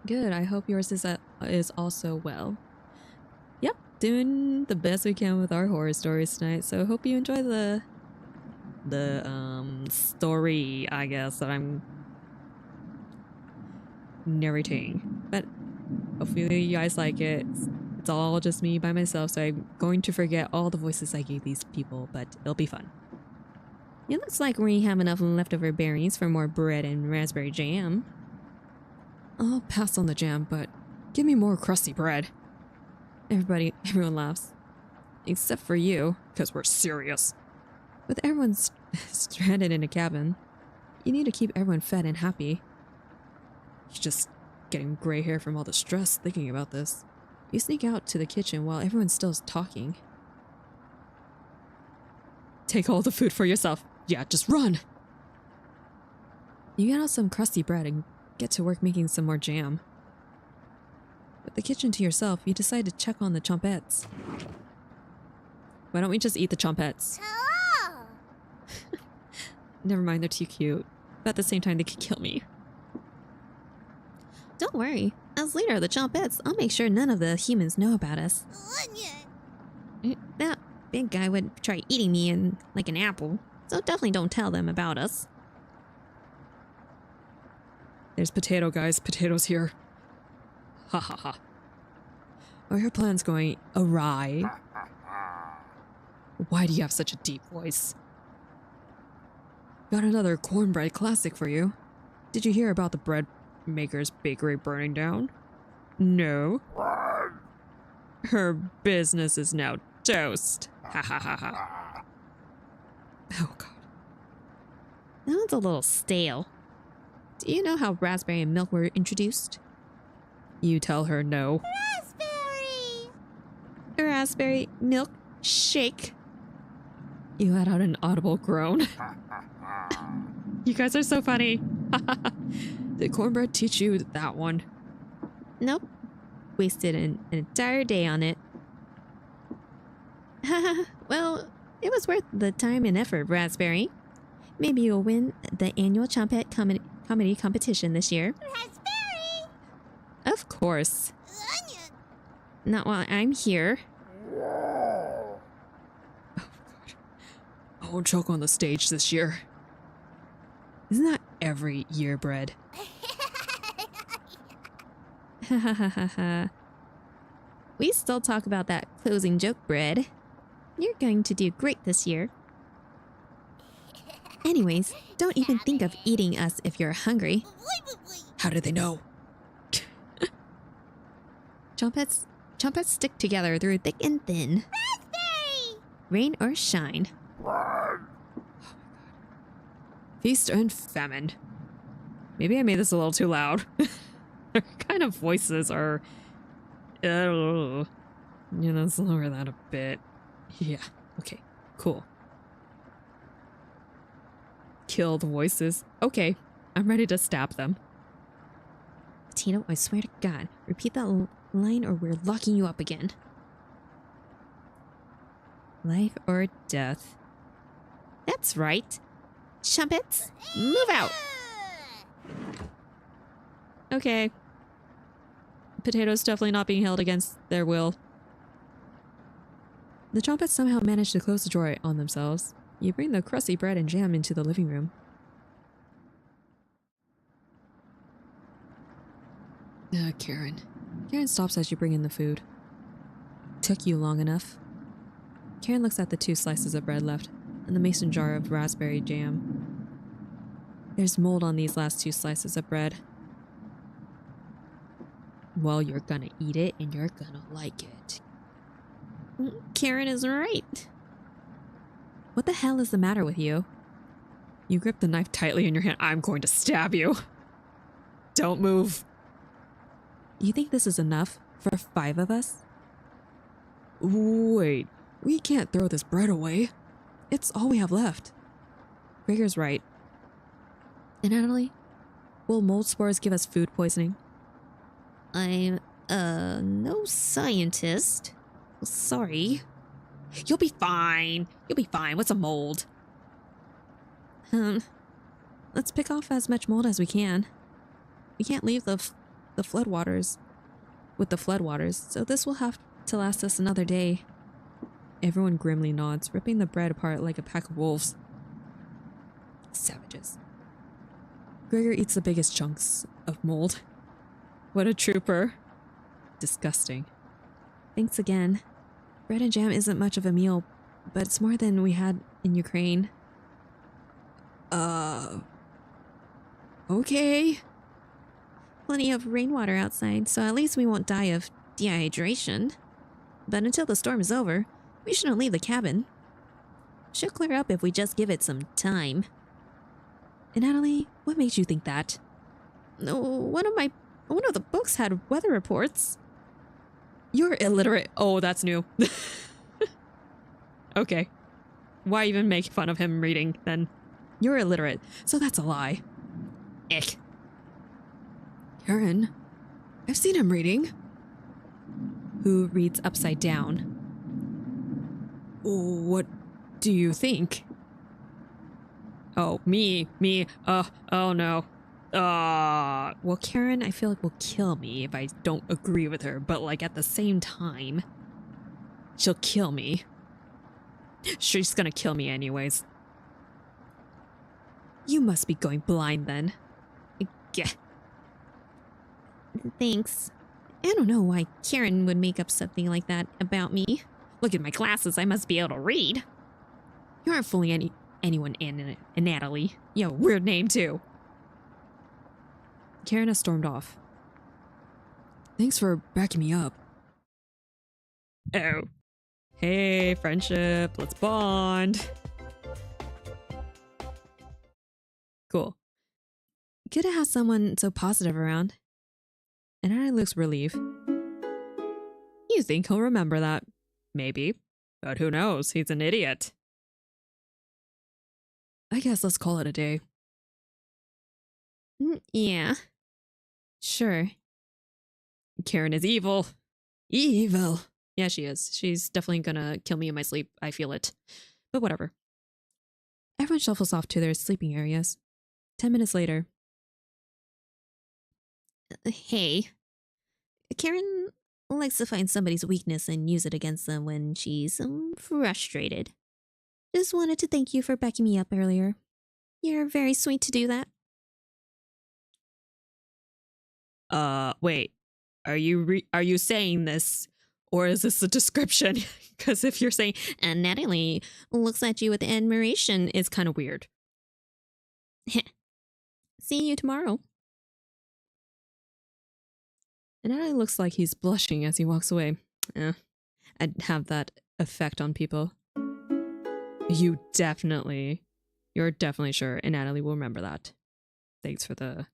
Good, I hope yours is also well. Yep, doing the best we can with our horror stories tonight, so hope you enjoy the story, I guess, that I'm narrating. But hopefully you guys like it. It's all just me by myself, so I'm going to forget all the voices I gave these people, but it'll be fun. It looks like we have enough leftover berries for more bread and raspberry jam. I'll pass on the jam, but give me more crusty bread. Everyone laughs. Except for you, because we're serious. With everyone stranded in a cabin, you need to keep everyone fed and happy. You're just getting gray hair from all the stress thinking about this. You sneak out to the kitchen while everyone's still talking. Take all the food for yourself. Yeah, just run! You get out some crusty bread and get to work making some more jam. With the kitchen to yourself, you decide to check on the chompettes. Why don't we just eat the chompettes? Hello! Never mind, they're too cute. But at the same time, they could kill me. Don't worry. As leader of the chompettes, I'll make sure none of the humans know about us. Onion! That big guy would try eating me in like an apple, so definitely don't tell them about us. There's potato, guys. Potatoes here. Ha ha ha. Are your plans going awry? Why do you have such a deep voice? Got another cornbread classic for you. Did you hear about the bread maker's bakery burning down? No. Her business is now toast. Ha ha ha ha. Oh god. That one's a little stale. Do you know how raspberry and milk were introduced? You tell her no. Raspberry! Raspberry milk shake. You let out an audible groan. You guys are so funny. Did cornbread teach you that one? Nope. Wasted an entire day on it. Well, it was worth the time and effort, Raspberry. Maybe you'll win the annual Chompette comedy competition this year. Raspberry! Of course. Onion! Not while I'm here. Oh god. I won't choke on the stage this year. Isn't that every year, bread. Ha ha ha ha ha. We still talk about that closing joke, Bread. You're going to do great this year. Anyways, don't even think of eating us if you're hungry. How did they know? Trumpets stick together through thick and thin. Raspberry! Rain or shine. Feast and famine. Maybe I made this a little too loud. Their kind of voices are... let's lower that a bit. Yeah, okay, cool. Kill the voices. Okay, I'm ready to stab them. Potato, I swear to God, repeat that line or we're locking you up again. Life or death. That's right. Trumpets, move out. Okay. Potatoes definitely not being held against their will. The trumpets somehow manage to close the drawer on themselves. You bring the crusty bread and jam into the living room. Karen. Karen stops as you bring in the food. Took you long enough. Karen looks at the 2 slices of bread left and the mason jar of raspberry jam. There's mold on these last 2 slices of bread. Well, you're gonna eat it and you're gonna like it. Karen is right. What the hell is the matter with you? You grip the knife tightly in your hand. I'm going to stab you. Don't move. You think this is enough for 5 of us? Wait, we can't throw this bread away. It's all we have left. Gregor's right. And Natalie, will mold spores give us food poisoning? I'm, no scientist. Sorry. You'll be fine. You'll be fine. What's a mold? Let's pick off as much mold as we can. We can't leave the floodwaters with the floodwaters, so this will have to last us another day. Everyone grimly nods, ripping the bread apart like a pack of wolves. Savages. Gregor eats the biggest chunks of mold. What a trooper. Disgusting. Thanks again. Bread and jam isn't much of a meal, but it's more than we had in Ukraine. Okay. Plenty of rainwater outside, so at least we won't die of dehydration. But until the storm is over, we shouldn't leave the cabin. She'll clear up if we just give it some time. And Natalie, what makes you think that? No, one of the books had weather reports. You're illiterate. Oh, that's new. Okay. Why even make fun of him reading, then? You're illiterate, so that's a lie. Ick. Karen, I've seen him reading. Who reads upside down? What do you think? Oh, me, oh no. Well, Karen, I feel like will kill me if I don't agree with her, but like at the same time, she'll kill me. She's gonna kill me anyways. You must be going blind then. Gah. Thanks. I don't know why Karen would make up something like that about me. Look at my glasses, I must be able to read. You aren't fooling anyone in Natalie. You have a weird name too. Karen has stormed off. Thanks for backing me up. Oh. Hey, friendship, let's bond. Cool. Good to have someone so positive around. And Natalie looks relieved. You think he'll remember that? Maybe. But who knows? He's an idiot. I guess let's call it a day. Yeah. Sure. Karen is evil. Evil. Yeah, she is. She's definitely gonna kill me in my sleep. I feel it. But whatever. Everyone shuffles off to their sleeping areas. 10 minutes later. Hey. Karen likes to find somebody's weakness and use it against them when she's frustrated. Just wanted to thank you for backing me up earlier. You're very sweet to do that. Wait. Are you saying this, or is this a description? Because if you're saying, And Natalie looks at you with admiration. it's kind of weird. See you tomorrow. And Natalie looks like he's blushing as he walks away. I'd have that effect on people. You're definitely sure, and Natalie will remember that. Thanks for the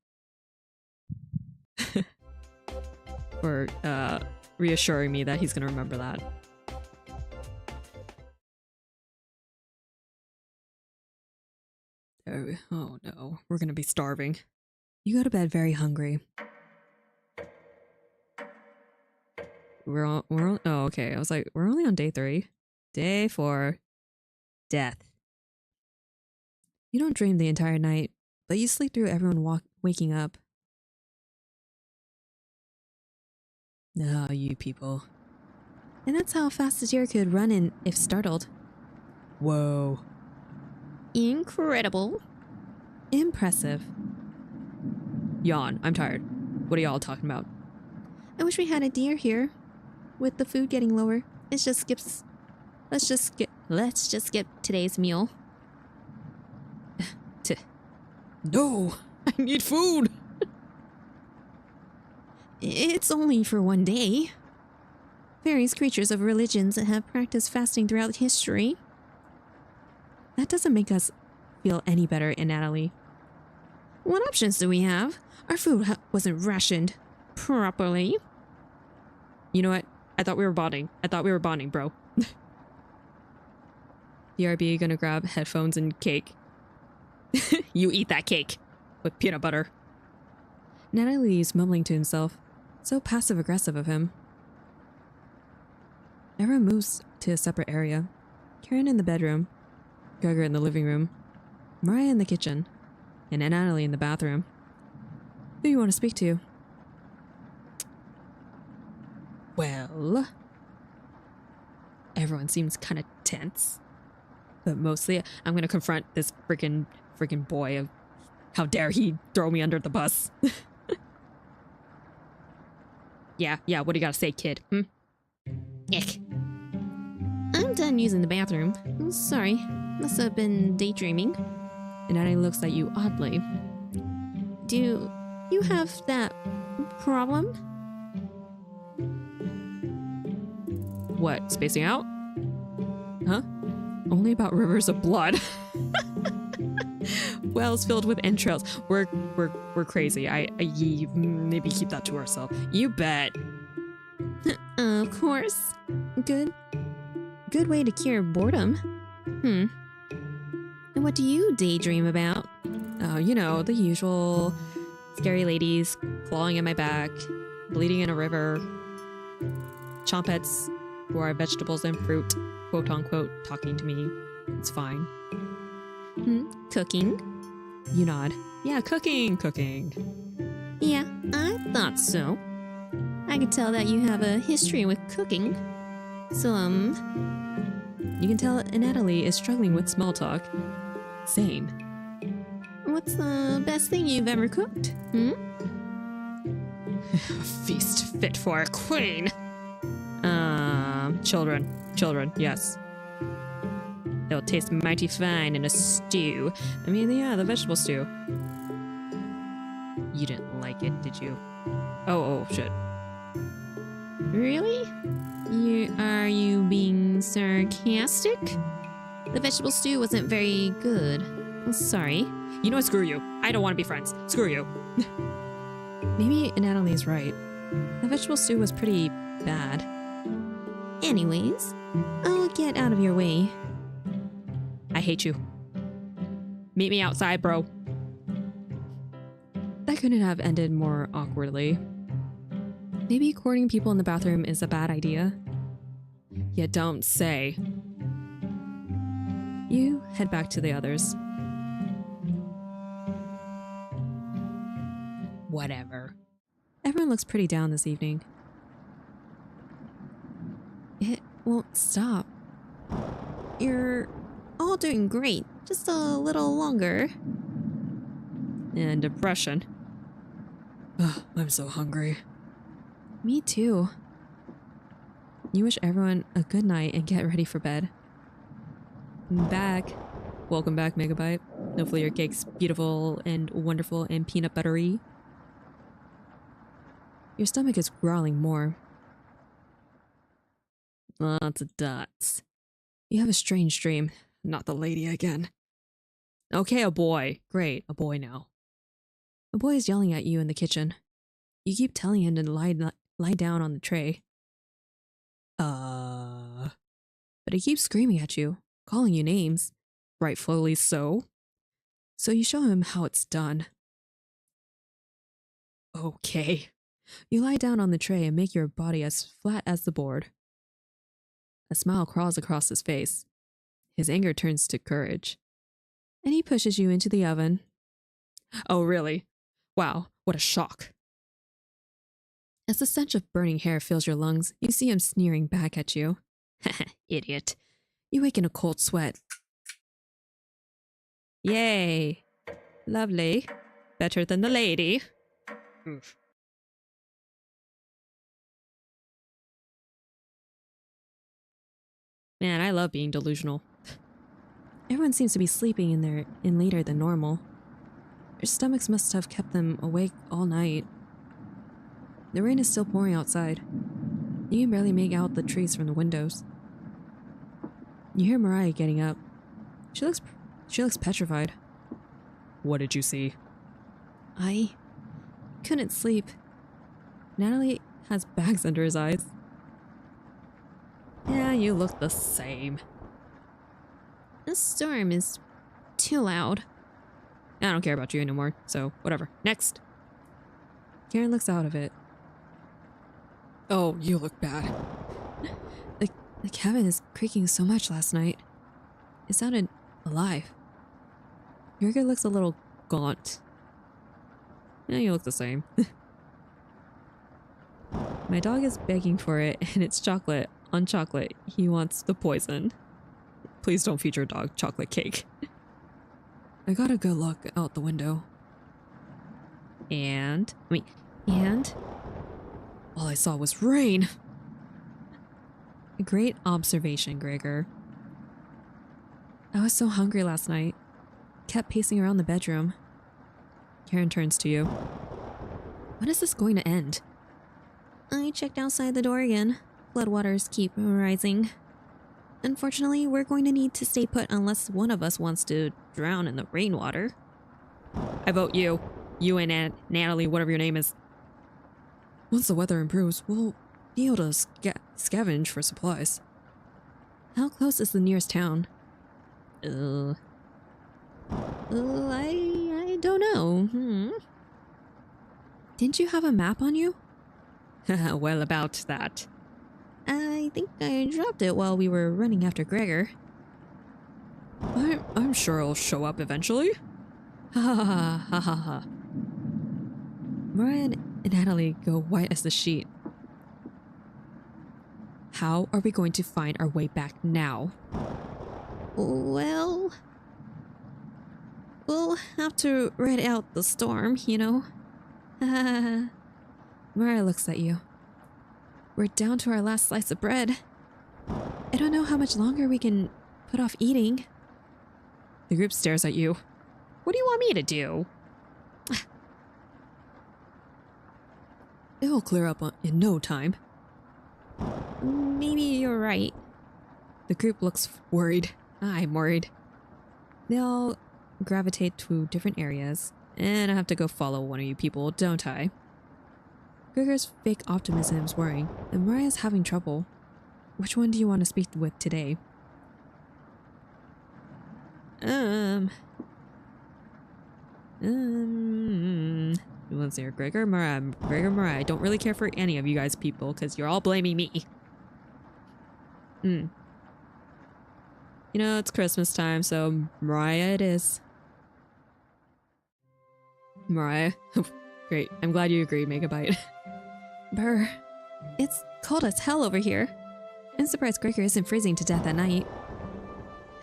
for reassuring me that he's gonna remember that. Oh no, we're gonna be starving. You go to bed very hungry. Oh, okay. I was like, we're only on day 3. Day 4. Death. You don't dream the entire night, but you sleep through everyone waking up. Ah, you people. And that's how fast a deer could run in if startled. Whoa. Incredible. Impressive. Yawn. I'm tired. What are y'all talking about? I wish we had a deer here. With the food getting lower, let's just skip today's meal. No, I need food. It's only for one day. Various creatures of religions that have practiced fasting throughout history. That doesn't make us feel any better, Natalie. What options do we have? Our food wasn't rationed properly. You know what? I thought we were bonding, bro. BRB gonna grab headphones and cake. You eat that cake with peanut butter. Natalie's mumbling to himself. So passive-aggressive of him. Everyone moves to a separate area. Karen in the bedroom, Gregor in the living room, Mariah in the kitchen, and Natalie in the bathroom. Who do you want to speak to? Well, everyone seems kind of tense, but mostly I'm going to confront this freaking boy. How dare he throw me under the bus? Yeah, what do you got to say, kid? Ick. I'm done using the bathroom. Sorry, must have been daydreaming. And Natalie looks at you oddly. Do you have that problem? What, spacing out? Huh? Only about rivers of blood. Wells filled with entrails. We're crazy. I maybe keep that to ourselves. You bet. Of course. Good way to cure boredom. And what do you daydream about? Oh, you know, the usual scary ladies clawing at my back, bleeding in a river, chompets who are vegetables and fruit, quote unquote, talking to me. It's fine. Cooking? You nod. Yeah, cooking. Yeah, I thought so. I could tell that you have a history with cooking. So, You can tell Natalie is struggling with small talk. Same. what's the best thing you've ever cooked? A feast fit for a queen. Children, yes. They'll taste mighty fine in a stew. I mean, yeah, the vegetable stew. You didn't like it, did you? Oh, shit. Really? Are you being sarcastic? The vegetable stew wasn't very good. Sorry. You know what? Screw you. I don't want to be friends. Screw you. Maybe Natalie's right. The vegetable stew was pretty bad. Anyways, I'll get out of your way. I hate you. Meet me outside, bro. That couldn't have ended more awkwardly. Maybe courting people in the bathroom is a bad idea. You don't say. You head back to the others. Whatever. Everyone looks pretty down this evening. It won't stop. You're all doing great. Just a little longer. And depression. Ugh, I'm so hungry. Me too. You wish everyone a good night and get ready for bed. I'm back. Welcome back, Megabyte. Hopefully your cake's beautiful and wonderful and peanut buttery. Your stomach is growling more. Lots of dots. You have a strange dream. Not the lady again. Okay, a boy. Great, a boy now. A boy is yelling at you in the kitchen. You keep telling him to lie down on the tray. But he keeps screaming at you, calling you names. Rightfully so. So you show him how it's done. Okay. You lie down on the tray and make your body as flat as the board. A smile crawls across his face. His anger turns to courage. And he pushes you into the oven. Oh, really? Wow, what a shock. As the stench of burning hair fills your lungs, you see him sneering back at you. Idiot. You wake in a cold sweat. Yay. Lovely. Better than the lady. Oof. Man, I love being delusional. Everyone seems to be sleeping in later than normal. Your stomachs must have kept them awake all night. The rain is still pouring outside. You can barely make out the trees from the windows. You hear Mariah getting up. She looks petrified. What did you see? I couldn't sleep. Natalie has bags under his eyes. Yeah, you look the same. This storm is too loud. I don't care about you anymore, so whatever. Next. Karen looks out of it. Oh, you look bad. The cabin is creaking so much last night. It sounded alive. Yorga looks a little gaunt. Yeah, you look the same. My dog is begging for it, and it's chocolate on chocolate. He wants the poison. Please don't feed your dog chocolate cake. I got a good look out the window. And all I saw was rain. A great observation, Gregor. I was so hungry last night. Kept pacing around the bedroom. Karen turns to you. When is this going to end? I checked outside the door again. Floodwaters keep rising. Unfortunately, we're going to need to stay put unless one of us wants to drown in the rainwater. I vote you. You and Natalie, whatever your name is. Once the weather improves, we'll be able to scavenge for supplies. How close is the nearest town? I don't know. Didn't you have a map on you? Well, about that. I think I dropped it while we were running after Gregor. I'm sure it'll show up eventually. Ha ha ha ha ha ha. Mariah and Natalie go white as the sheet. How are we going to find our way back now? Well, we'll have to ride out the storm, you know. Mariah looks at you. We're down to our last slice of bread. I don't know how much longer we can put off eating. The group stares at you. What do you want me to do? It'll clear up in no time. Maybe you're right. The group looks worried. I'm worried. They all gravitate to different areas, and I have to go follow one of you people, don't I? Gregor's fake optimism is worrying, and Mariah's having trouble. Which one do you want to speak with today? Let's see, Gregor, Mariah. Gregor, Mariah. I don't really care for any of you guys people, because you're all blaming me. You know, it's Christmas time, so Mariah it is. Mariah. Great. I'm glad you agreed, Megabyte. Brr. It's cold as hell over here. I'm surprised Gregor isn't freezing to death at night.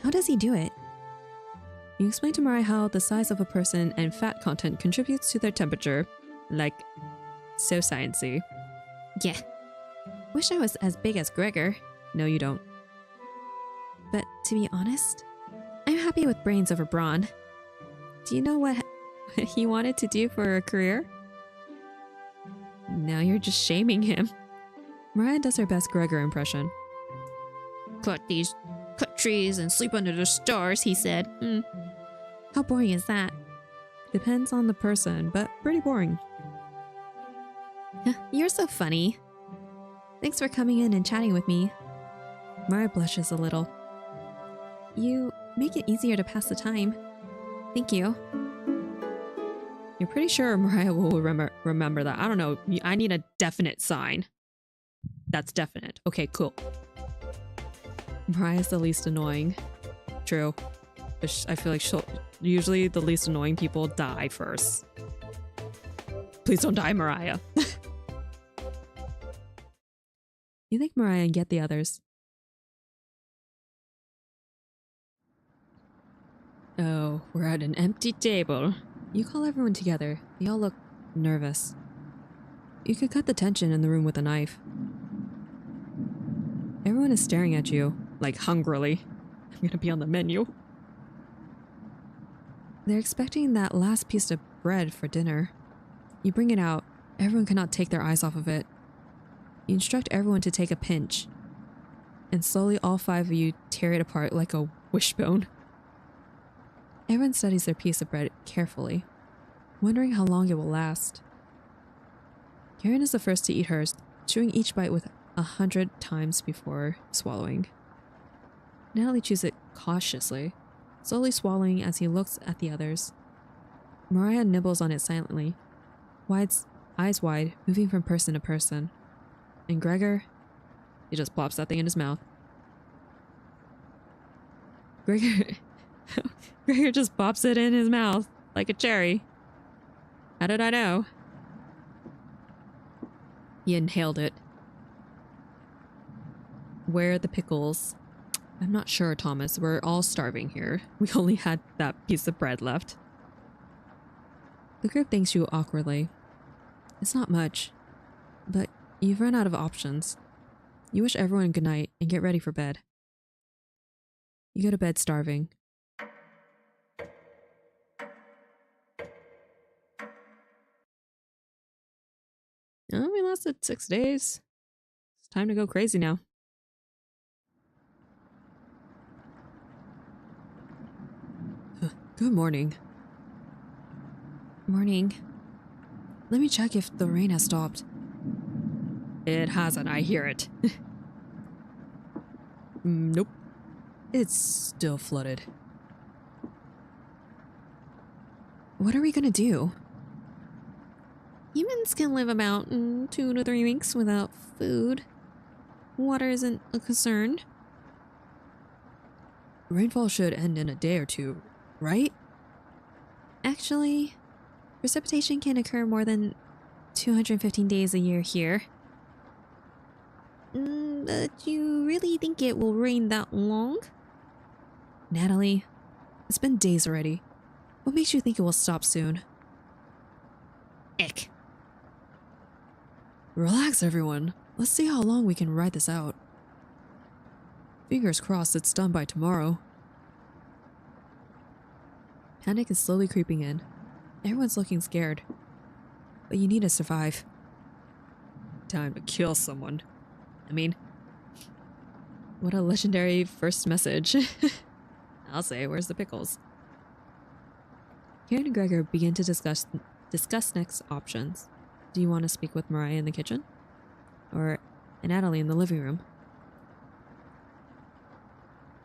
How does he do it? You explain to Mariah how the size of a person and fat content contributes to their temperature. Like, so sciencey. Yeah. Wish I was as big as Gregor. No, you don't. But to be honest, I'm happy with brains over brawn. Do you know what He wanted to do for a career? Now you're just shaming him. Mariah does her best Gregor impression. cut trees and sleep under the stars, he said. How boring is that? Depends on the person, but pretty boring. You're so funny. Thanks for coming in and chatting with me. Mariah blushes a little. You make it easier to pass the time. Thank you. You're pretty sure Mariah will remember that. I don't know. I need a definite sign. That's definite. Okay, cool. Mariah's the least annoying. True. I feel like usually the least annoying people die first. Please don't die, Mariah. You thank Mariah and get the others. Oh, we're at an empty table. You call everyone together. They all look nervous. You could cut the tension in the room with a knife. Everyone is staring at you, like hungrily. I'm gonna be on the menu. They're expecting that last piece of bread for dinner. You bring it out. Everyone cannot take their eyes off of it. You instruct everyone to take a pinch. And slowly all 5 of you tear it apart like a wishbone. Everyone studies their piece of bread carefully, wondering how long it will last. Karen is the first to eat hers, chewing each bite with 100 times before swallowing. Natalie chews it cautiously, slowly swallowing as he looks at the others. Mariah nibbles on it silently, eyes wide, moving from person to person. And Gregor, he just plops that thing in his mouth. Gregor just pops it in his mouth like a cherry. How did I know? He inhaled it. Where are the pickles? I'm not sure, Thomas. We're all starving here. We only had that piece of bread left. The group thanks you awkwardly. It's not much, but you've run out of options. You wish everyone good night and get ready for bed. You go to bed starving. Oh, we lasted 6 days. It's time to go crazy now. Good morning. Morning. Let me check if the rain has stopped. It hasn't, I hear it. Nope. It's still flooded. What are we gonna do? Humans can live about 2 to 3 weeks without food. Water isn't a concern. Rainfall should end in a day or two, right? Actually, precipitation can occur more than 215 days a year here. But you really think it will rain that long? Natalie, it's been days already. What makes you think it will stop soon? Ick. Relax, everyone. Let's see how long we can ride this out. Fingers crossed it's done by tomorrow. Panic is slowly creeping in. Everyone's looking scared. But you need to survive. Time to kill someone. I mean, what a legendary first message. I'll say, where's the pickles? Karen and Gregor begin to discuss next options. Do you want to speak with Mariah in the kitchen? Or Natalie in the living room?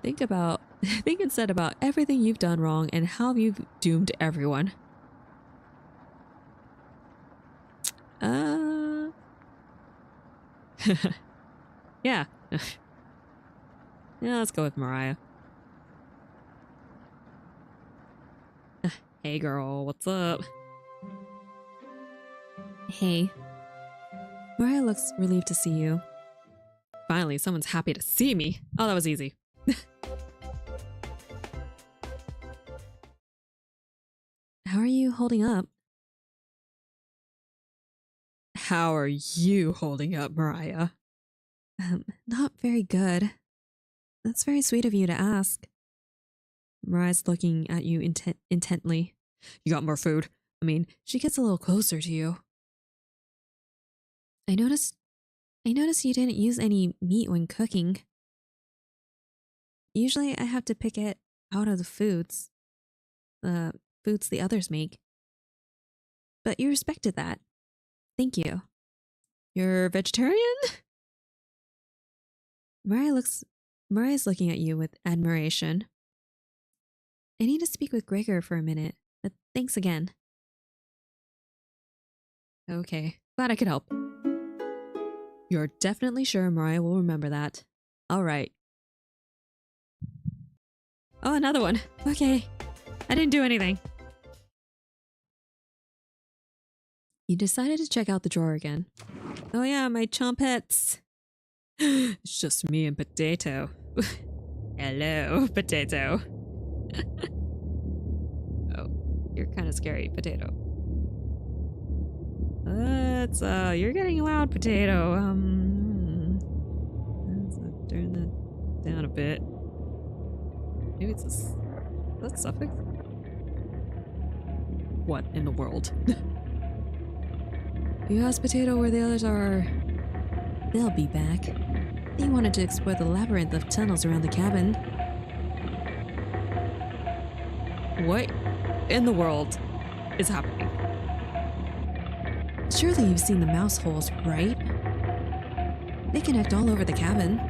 Think instead about everything you've done wrong and how you've doomed everyone. Yeah. Yeah, let's go with Mariah. Hey girl, what's up? Hey. Mariah looks relieved to see you. Finally, someone's happy to see me. Oh, that was easy. How are you holding up? How are you holding up, Mariah? Not very good. That's very sweet of you to ask. Mariah's looking at you intently. You got more food? I mean, she gets a little closer to you. I noticed you didn't use any meat when cooking. Usually I have to pick it out of the foods the others make. But you respected that. Thank you. You're vegetarian? Mariah's looking at you with admiration. I need to speak with Gregor for a minute, but thanks again. Okay, glad I could help. You're definitely sure Mariah will remember that. All right. Oh, another one. Okay. I didn't do anything. You decided to check out the drawer again. Oh yeah, my chompets. It's just me and Potato. Hello, Potato. Oh, you're kind of scary, Potato. You're getting loud, Potato. Let's turn that down a bit. Maybe it's is that suffix? What in the world? You asked Potato where the others are. They'll be back. They wanted to explore the labyrinth of tunnels around the cabin. What in the world is happening? Surely you've seen the mouse holes, right? They connect all over the cabin.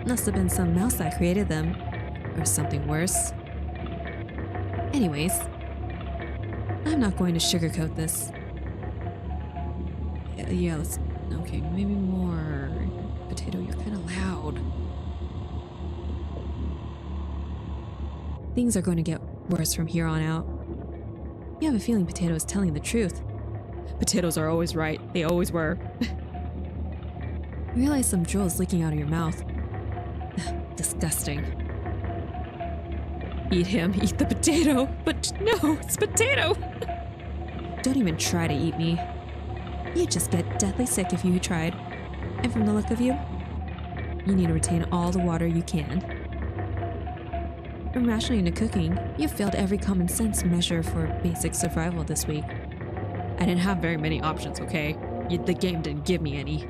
Must have been some mouse that created them. Or something worse. Anyways, I'm not going to sugarcoat this. Yeah, let's... Okay, maybe more... Potato, you're kind of loud. Things are going to get worse from here on out. You have a feeling Potato is telling the truth. Potatoes are always right. They always were. You realize some drool is leaking out of your mouth. Disgusting. Eat him, eat the potato. But no, it's potato. Don't even try to eat me. You'd just get deathly sick if you tried. And from the look of you, you need to retain all the water you can. From rationing to cooking, you've failed every common sense measure for basic survival this week. I didn't have very many options, okay? The game didn't give me any.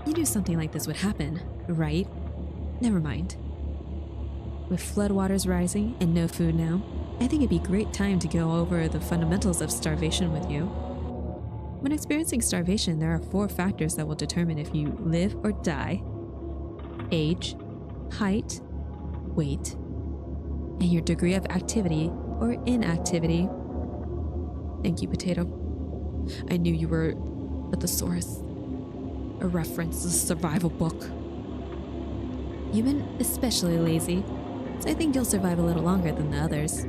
You knew something like this would happen, right? Never mind. With floodwaters rising and no food now, I think it'd be a great time to go over the fundamentals of starvation with you. When experiencing starvation, there are 4 factors that will determine if you live or die: age, height, weight, and your degree of activity or inactivity. Thank you, Potato. I knew you were a thesaurus, a reference to a survival book. You've been especially lazy, so I think you'll survive a little longer than the others.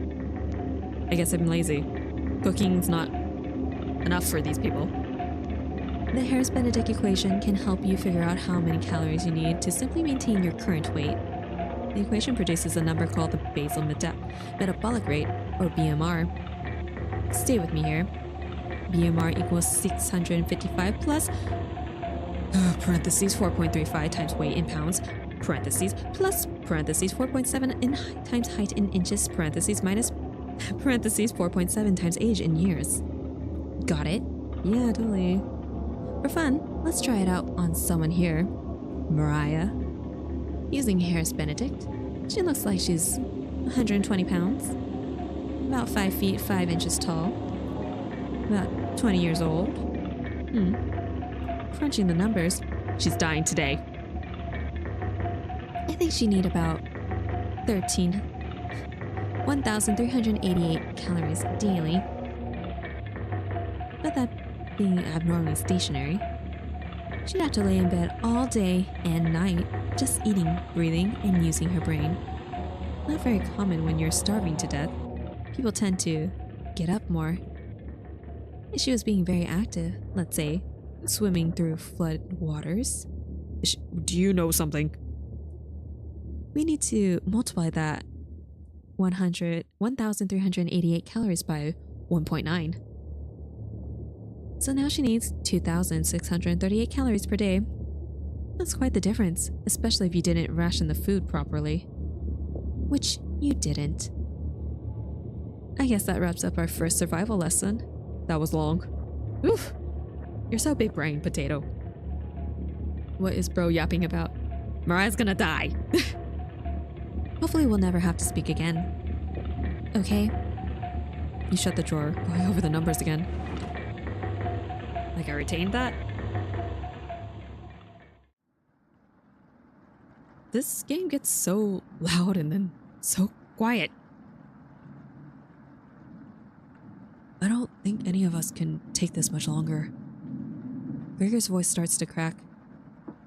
I guess I'm lazy. Cooking's not enough for these people. The Harris-Benedict equation can help you figure out how many calories you need to simply maintain your current weight. The equation produces a number called the basal metabolic rate, or BMR. Stay with me here. BMR equals 655 plus parentheses 4.35 times weight in pounds, parentheses plus parentheses 4.7 in times height in inches, parentheses minus parentheses 4.7 times age in years. Got it? Yeah, totally. For fun, let's try it out on someone here. Mariah. Using Harris-Benedict, she looks like she's 120 pounds, about 5 feet 5 inches tall, about 20 years old. Crunching the numbers, she's dying today. I think she need about 1,388 calories daily. But that being abnormally stationary, she'd have to lay in bed all day and night, just eating, breathing, and using her brain. Not very common when you're starving to death. People tend to get up more. If she was being very active, let's say, swimming through flood waters. Do you know something? We need to multiply that 1,388 calories by 1.9. So now she needs 2,638 calories per day. That's quite the difference, especially if you didn't ration the food properly. Which you didn't. I guess that wraps up our first survival lesson. That was long. Oof! You're so big brain, potato. What is bro yapping about? Mariah's gonna die. Hopefully we'll never have to speak again. Okay? You shut the drawer, going over the numbers again. Like I retained that? This game gets so loud and then so quiet. I don't think any of us can take this much longer. Gregor's voice starts to crack.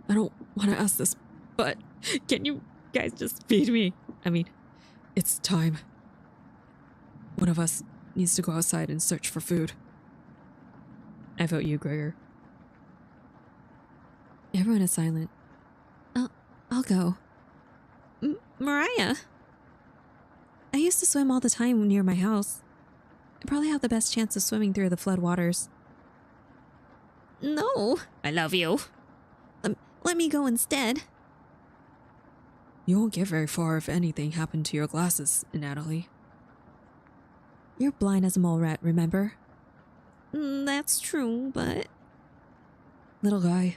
I don't want to ask this, but can you guys just feed me? I mean, it's time. One of us needs to go outside and search for food. I vote you, Gregor. Everyone is silent. I'll go. Mariah. I used to swim all the time near my house. I probably have the best chance of swimming through the flood waters. No, I love you. Let me go instead. You won't get very far if anything happened to your glasses, Natalie. You're blind as a mole rat, remember? That's true, but... Little guy,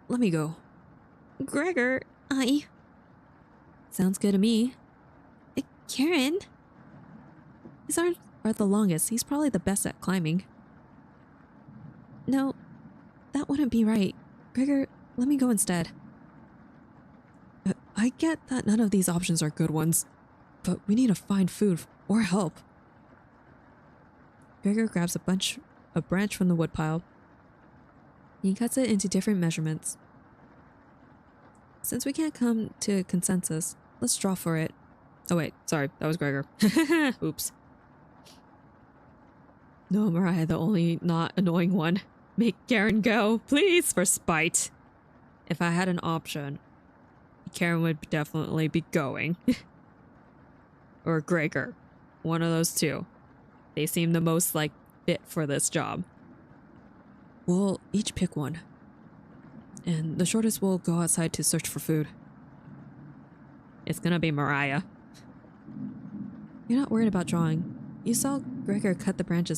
let me go. Gregor, Sounds good to me. Karen? His arms are the longest. He's probably the best at climbing. No, that wouldn't be right. Gregor, let me go instead. I get that none of these options are good ones, but we need to find food or help. Gregor grabs a branch from the woodpile. He cuts it into different measurements. Since we can't come to a consensus, let's draw for it. Oh wait, sorry, that was Gregor. Oops. No, Mariah, the only not annoying one. Make Karen go, please, for spite. If I had an option, Karen would definitely be going. Or Gregor. One of those two. They seem the most, fit for this job. We'll each pick one. And the shortest will go outside to search for food. It's gonna be Mariah. You're not worried about drawing. You saw Gregor cut the branch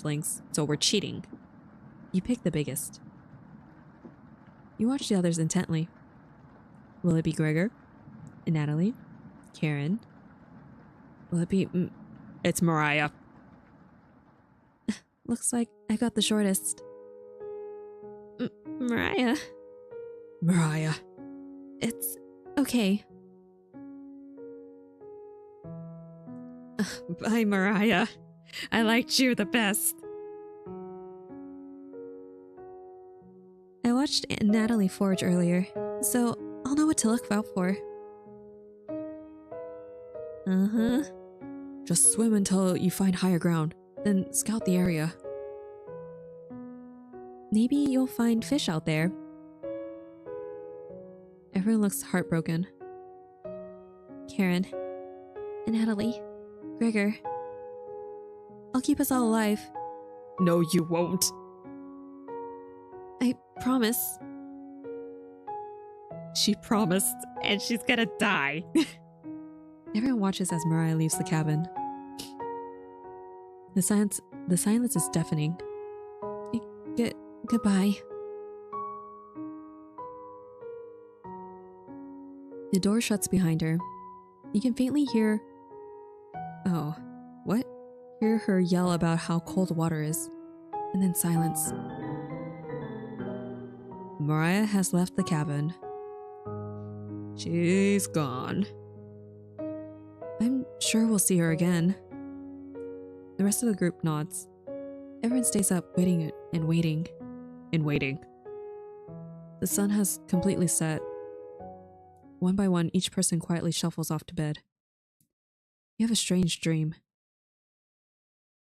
lengths, so we're cheating. You pick the biggest. You watch the others intently. Will it be Gregor? Natalie? Karen? Will it be... It's Mariah. Looks like I got the shortest. Mariah. Mariah. It's okay. Bye, Mariah. I liked you the best. I watched Natalie forage earlier, so I'll know what to look out for. Just swim until you find higher ground, then scout the area. Maybe you'll find fish out there. Everyone looks heartbroken. Karen. And Natalie. Gregor. I'll keep us all alive. No, you won't. I promise. She promised, and she's gonna die. Everyone watches as Mariah leaves the cabin. The silence is deafening. Goodbye. The door shuts behind her. You can faintly hear... Oh, what? Hear her yell about how cold the water is, and then silence. Mariah has left the cabin. She's gone. I'm sure we'll see her again. The rest of the group nods. Everyone stays up, waiting and waiting and waiting. The sun has completely set. One by one, each person quietly shuffles off to bed. You have a strange dream.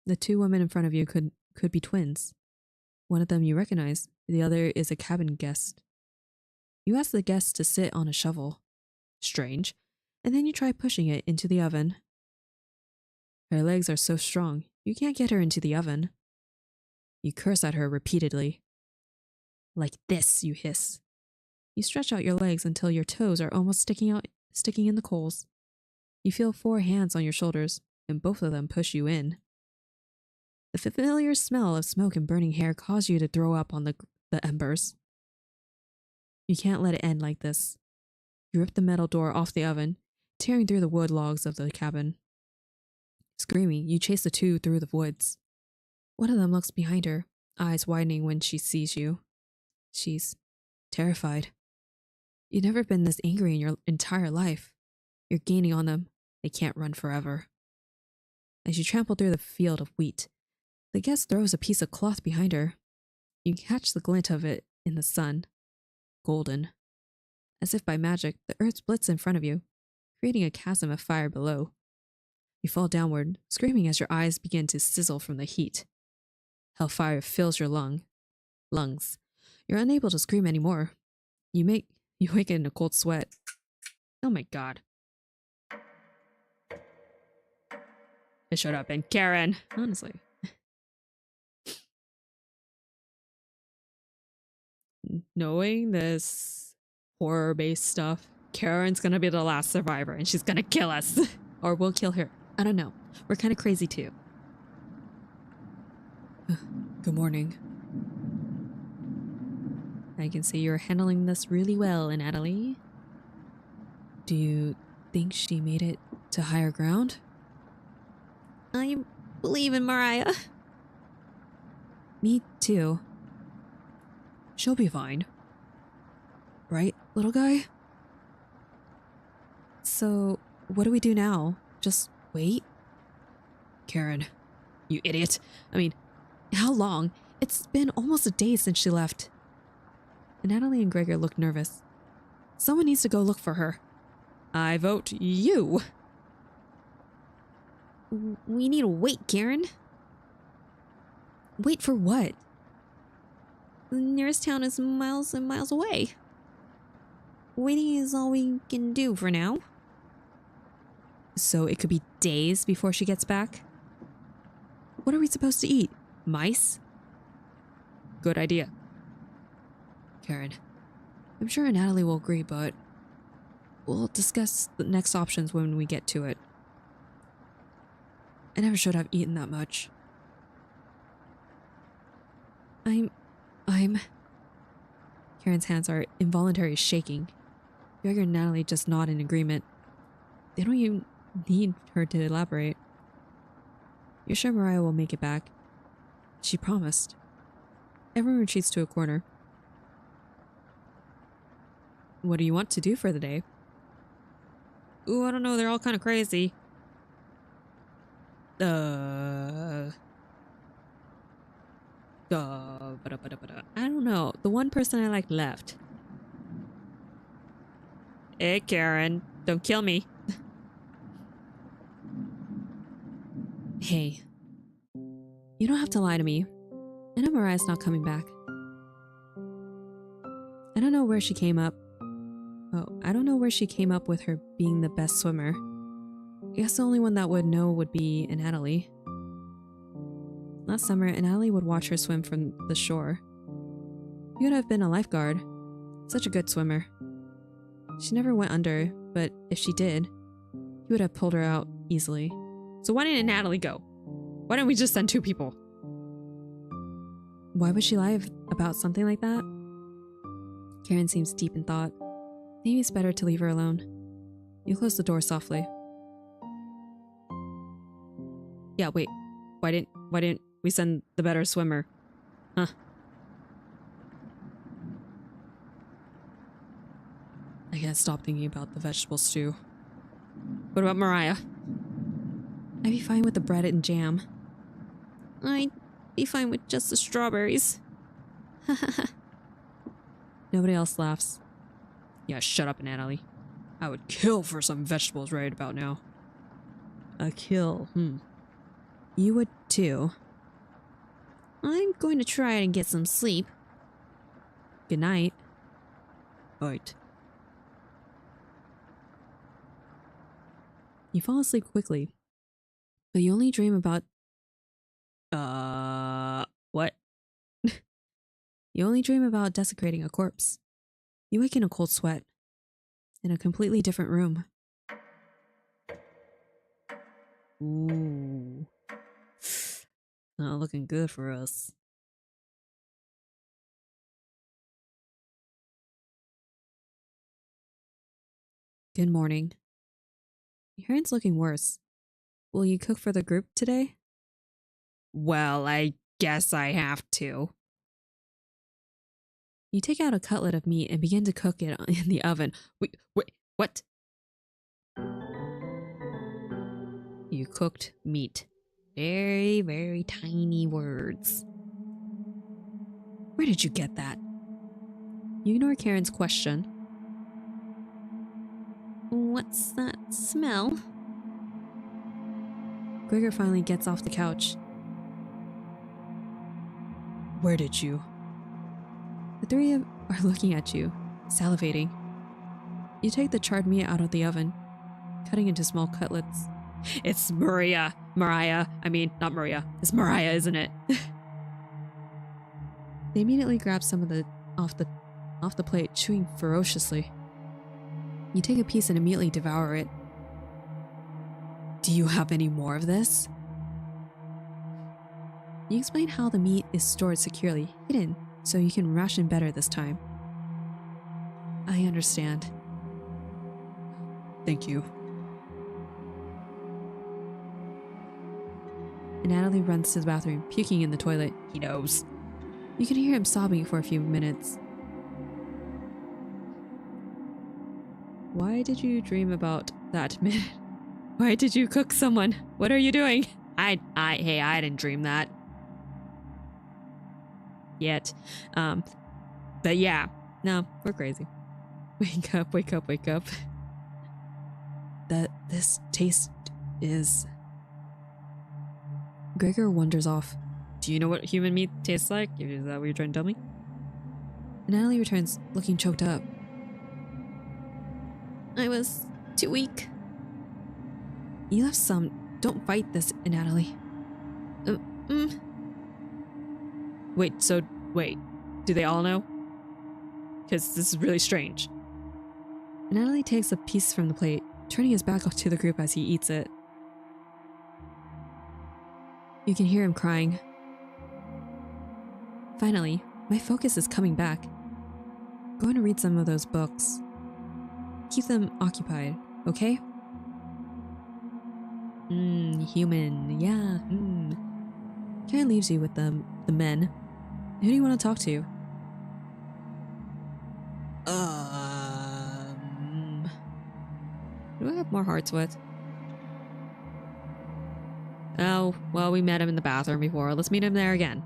The two women in front of you could be twins. One of them you recognize, the other is a cabin guest. You ask the guest to sit on a shovel. Strange. And then you try pushing it into the oven. Her legs are so strong, you can't get her into the oven. You curse at her repeatedly. Like this, you hiss. You stretch out your legs until your toes are almost sticking in the coals. You feel 4 hands on your shoulders, and both of them push you in. The familiar smell of smoke and burning hair cause you to throw up on the embers. You can't let it end like this. You rip the metal door off the oven, tearing through the wood logs of the cabin. Screaming, you chase the two through the woods. One of them looks behind her, eyes widening when she sees you. She's terrified. You've never been this angry in your entire life. You're gaining on them. They can't run forever. As you trample through the field of wheat, the guest throws a piece of cloth behind her. You catch the glint of it in the sun. Golden. As if by magic, the earth splits in front of you, creating a chasm of fire below. You fall downward, screaming as your eyes begin to sizzle from the heat. Hellfire fills your lungs. You're unable to scream anymore. You wake in a cold sweat. Oh my god. Shut up and Karen. Honestly. Knowing this horror-based stuff, Karen's gonna be the last survivor and she's gonna kill us. Or we'll kill her. I don't know. We're kind of crazy too. Good morning. I can see you're handling this really well, Natalie. Do you think she made it to higher ground? I believe in Mariah. Me too. She'll be fine. Right, little guy? So, what do we do now? Just wait? Karen, you idiot. I mean, how long? It's been almost a day since she left. Natalie and Gregor look nervous. Someone needs to go look for her. I vote you. We need to wait, Karen. Wait for what? The nearest town is miles and miles away. Waiting is all we can do for now. So it could be days before she gets back? What are we supposed to eat? Mice? Good idea. Karen, I'm sure Natalie will agree, but we'll discuss the next options when we get to it. I never should have eaten that much. I'm... Karen's hands are involuntarily shaking. Gregor and Natalie just nod in agreement. They don't even need her to elaborate. You're sure Mariah will make it back? She promised. Everyone retreats to a corner. What do you want to do for the day? Ooh, I don't know. They're all kind of crazy. I don't know. The one person I like left. Hey, Karen. Don't kill me. Hey. You don't have to lie to me. I know Mariah's not coming back. I don't know where she came up. I don't know where she came up with her being the best swimmer. I guess the only one that would know would be Natalie. Last summer, Natalie would watch her swim from the shore. He would have been a lifeguard. Such a good swimmer. She never went under, but if she did, he would have pulled her out easily. So why didn't Natalie go? Why didn't we just send 2 people? Why would she lie about something like that? Karen seems deep in thought. Maybe it's better to leave her alone. You close the door softly. Yeah, wait. Why didn't we send the better swimmer? Huh. I can't stop thinking about the vegetable stew. What about Mariah? I'd be fine with the bread and jam. I'd be fine with just the strawberries. Nobody else laughs. Yeah, shut up, Natalie. I would kill for some vegetables right about now. A kill, You would too. I'm going to try and get some sleep. Good night. Right. You fall asleep quickly, but you only dream about... what? You only dream about desecrating a corpse. You wake in a cold sweat, in a completely different room. Ooh. Not looking good for us. Good morning. Your hair's looking worse. Will you cook for the group today? Well, I guess I have to. You take out a cutlet of meat and begin to cook it in the oven. Wait, what? You cooked meat. Very, very tiny words. Where did you get that? You ignore Karen's question. What's that smell? Gregor finally gets off the couch. Where did you? The three are looking at you, salivating. You take the charred meat out of the oven, cutting into small cutlets. It's Maria. I mean, not Maria. It's Mariah, isn't it? They immediately grab some of the off the plate, chewing ferociously. You take a piece and immediately devour it. Do you have any more of this? You explain how the meat is stored securely, hidden, so you can ration better this time. I understand. Thank you. And Natalie runs to the bathroom, puking in the toilet. He knows. You can hear him sobbing for a few minutes. Why did you dream about that man? Why did you cook someone? What are you doing? Hey, I didn't dream that. Yet. But yeah. No, we're crazy. Wake up, wake up, wake up. This taste is... Gregor wanders off. Do you know what human meat tastes like? Is that what you're trying to tell me? Natalie returns, looking choked up. I was too weak. You left some. Don't fight this, Natalie. Wait, do they all know? Because this is really strange. Natalie takes a piece from the plate, turning his back to the group as he eats it. You can hear him crying. Finally, my focus is coming back. Going to read some of those books. Keep them occupied, okay? Human, yeah. Karen leaves you with the men. Who do you want to talk to? Do I have more hearts with? Oh, well, we met him in the bathroom before. Let's meet him there again.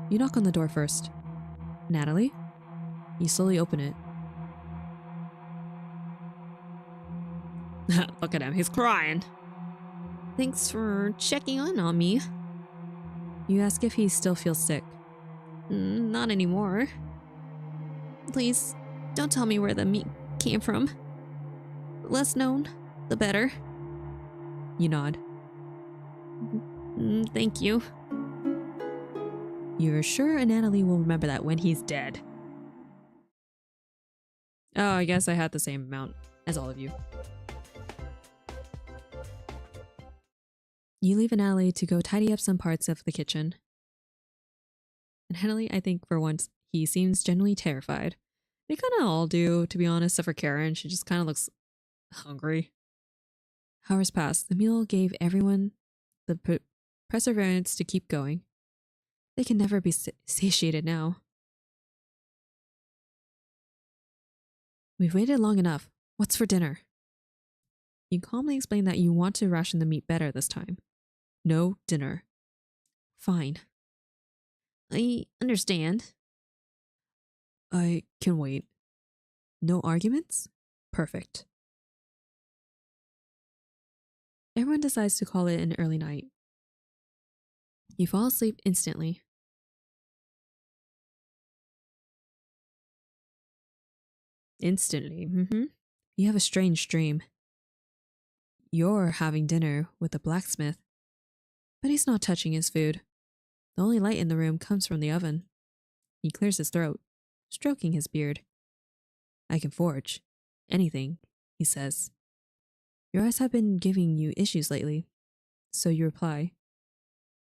You knock on the door first. Natalie? You slowly open it. Look at him, he's crying. Thanks for checking on me. You ask if he still feels sick. Not anymore. Please, don't tell me where the meat came from. The less known, the better. You nod. Thank you. You're sure Natalie will remember that when he's dead? Oh, I guess I had the same amount as all of you. You leave Natalie to go tidy up some parts of the kitchen. And Natalie, I think for once, he seems genuinely terrified. They kind of all do, to be honest, except for Karen. She just kind of looks hungry. Hours passed. The meal gave everyone the perseverance to keep going. They can never be satiated now. We've waited long enough. What's for dinner? You calmly explain that you want to ration the meat better this time. No dinner. Fine. I understand. I can wait. No arguments? Perfect. Everyone decides to call it an early night. You fall asleep instantly. Instantly. You have a strange dream. You're having dinner with the blacksmith, but he's not touching his food. The only light in the room comes from the oven. He clears his throat, stroking his beard. I can forge. Anything, he says. Your eyes have been giving you issues lately. So you reply,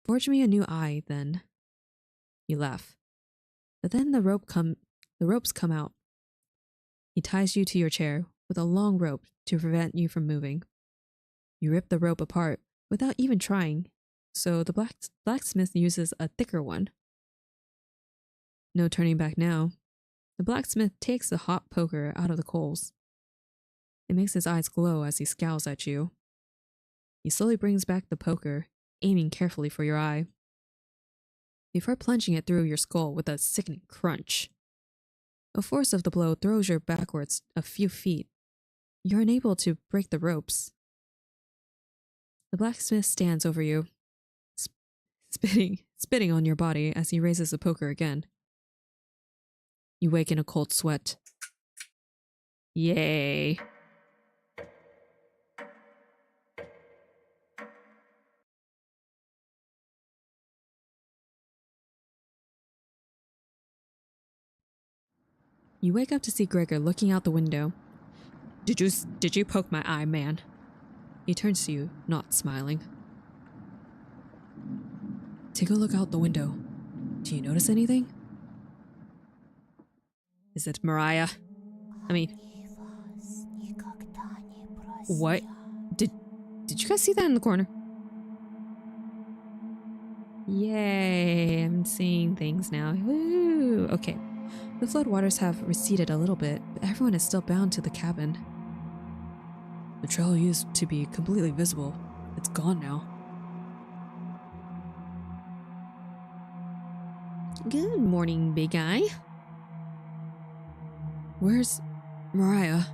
forge me a new eye, then. You laugh. But then the ropes come out. He ties you to your chair with a long rope to prevent you from moving. You rip the rope apart without even trying, so the blacksmith uses a thicker one. No turning back now. The blacksmith takes the hot poker out of the coals. It makes his eyes glow as he scowls at you. He slowly brings back the poker, aiming carefully for your eye, before plunging it through your skull with a sickening crunch. The force of the blow throws you backwards a few feet. You're unable to break the ropes. The blacksmith stands over you, spitting on your body as he raises the poker again. You wake in a cold sweat. Yay. You wake up to see Gregor looking out the window. Did you poke my eye, man? He turns to you, not smiling. Take a look out the window. Do you notice anything? Is it Mariah? I mean, what? Did you guys see that in the corner? Yay, I'm seeing things now. Woo! Okay. The floodwaters have receded a little bit, but everyone is still bound to the cabin. The trail used to be completely visible. It's gone now. Good morning, big guy. Where's Mariah?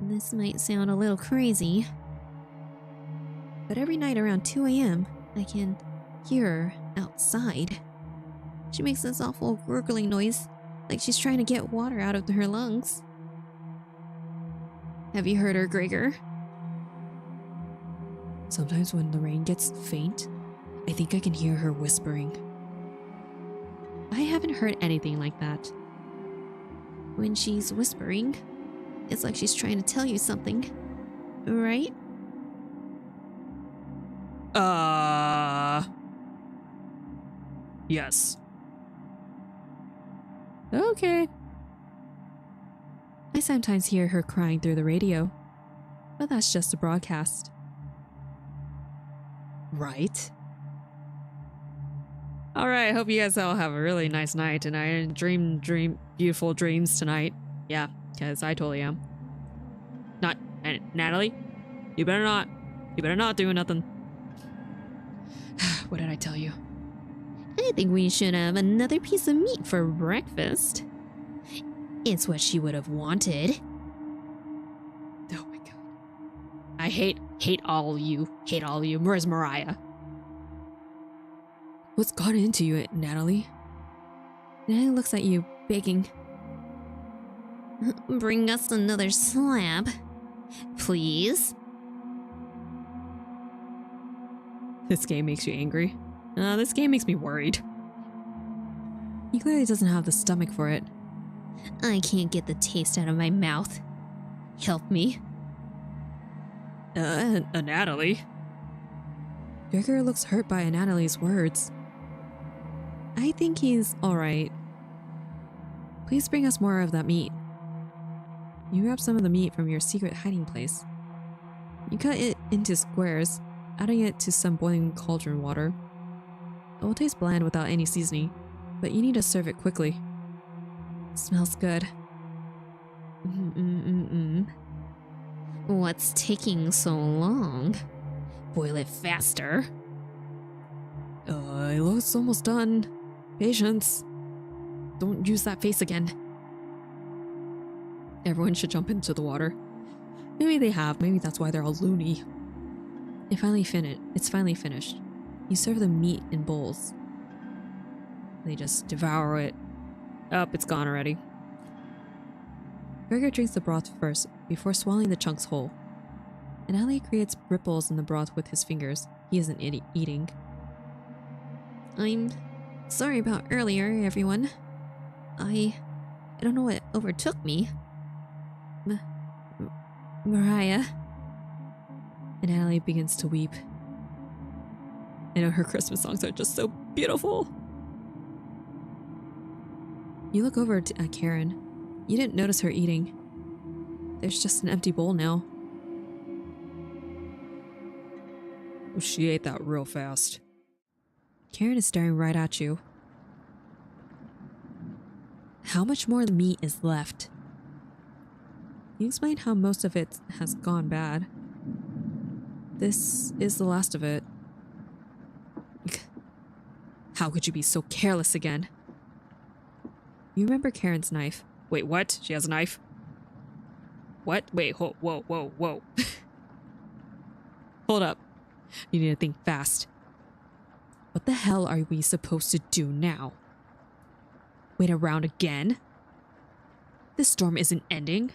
This might sound a little crazy, but every night around 2 a.m., I can hear her outside. She makes this awful gurgling noise, like she's trying to get water out of her lungs. Have you heard her, Gregor? Sometimes when the rain gets faint, I think I can hear her whispering. I haven't heard anything like that. When she's whispering, it's like she's trying to tell you something, right? Yes. Okay. I sometimes hear her crying through the radio, but that's just a broadcast. Right? Alright, hope you guys all have a really nice night tonight and dream beautiful dreams tonight. Yeah, because I totally am. And Natalie, you better not do nothing. What did I tell you? I think we should have another piece of meat for breakfast. It's what she would have wanted. Oh my god. I hate all of you. Hate all of you. Where's Mariah? What's got into you, Natalie? Natalie looks at you, begging. Bring us another slab, please. This game makes you angry. This game makes me worried. He clearly doesn't have the stomach for it. I can't get the taste out of my mouth. Help me. Natalie? Gregor looks hurt by Natalie's words. I think he's alright. Please bring us more of that meat. You grab some of the meat from your secret hiding place. You cut it into squares, adding it to some boiling cauldron water. It will taste bland without any seasoning, but you need to serve it quickly. Smells good. What's taking so long? Boil it faster. It looks almost done. Patience. Don't use that face again. Everyone should jump into the water. Maybe they have, maybe that's why they're all loony. It's finally finished. You serve the meat in bowls. They just devour it. Oh, it's gone already. Gregor drinks the broth first, before swallowing the chunks whole. And Ali creates ripples in the broth with his fingers. He isn't eating. I'm sorry about earlier, everyone. I don't know what overtook me. Mariah. And Natalie begins to weep. I know her Christmas songs are just so beautiful. You look over at Karen. You didn't notice her eating. There's just an empty bowl now. She ate that real fast. Karen is staring right at you. How much more meat is left? You explained how most of it has gone bad. This is the last of it. How could you be so careless again? You remember Karen's knife. Wait, what? She has a knife? What? Wait, whoa, whoa, whoa, whoa. Hold up. You need to think fast. What the hell are we supposed to do now? Wait around again? This storm isn't ending.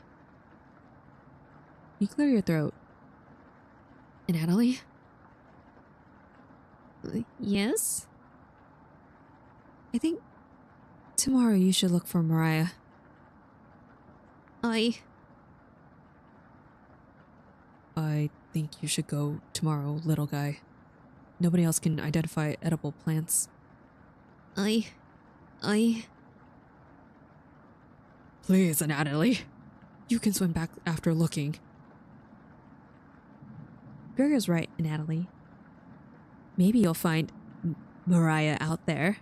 You clear your throat. Natalie? Yes? I think tomorrow you should look for Mariah. I think you should go tomorrow, little guy. Nobody else can identify edible plants. Please, Natalie. You can swim back after looking. Gregor's right, Natalie. Maybe you'll find Mariah out there.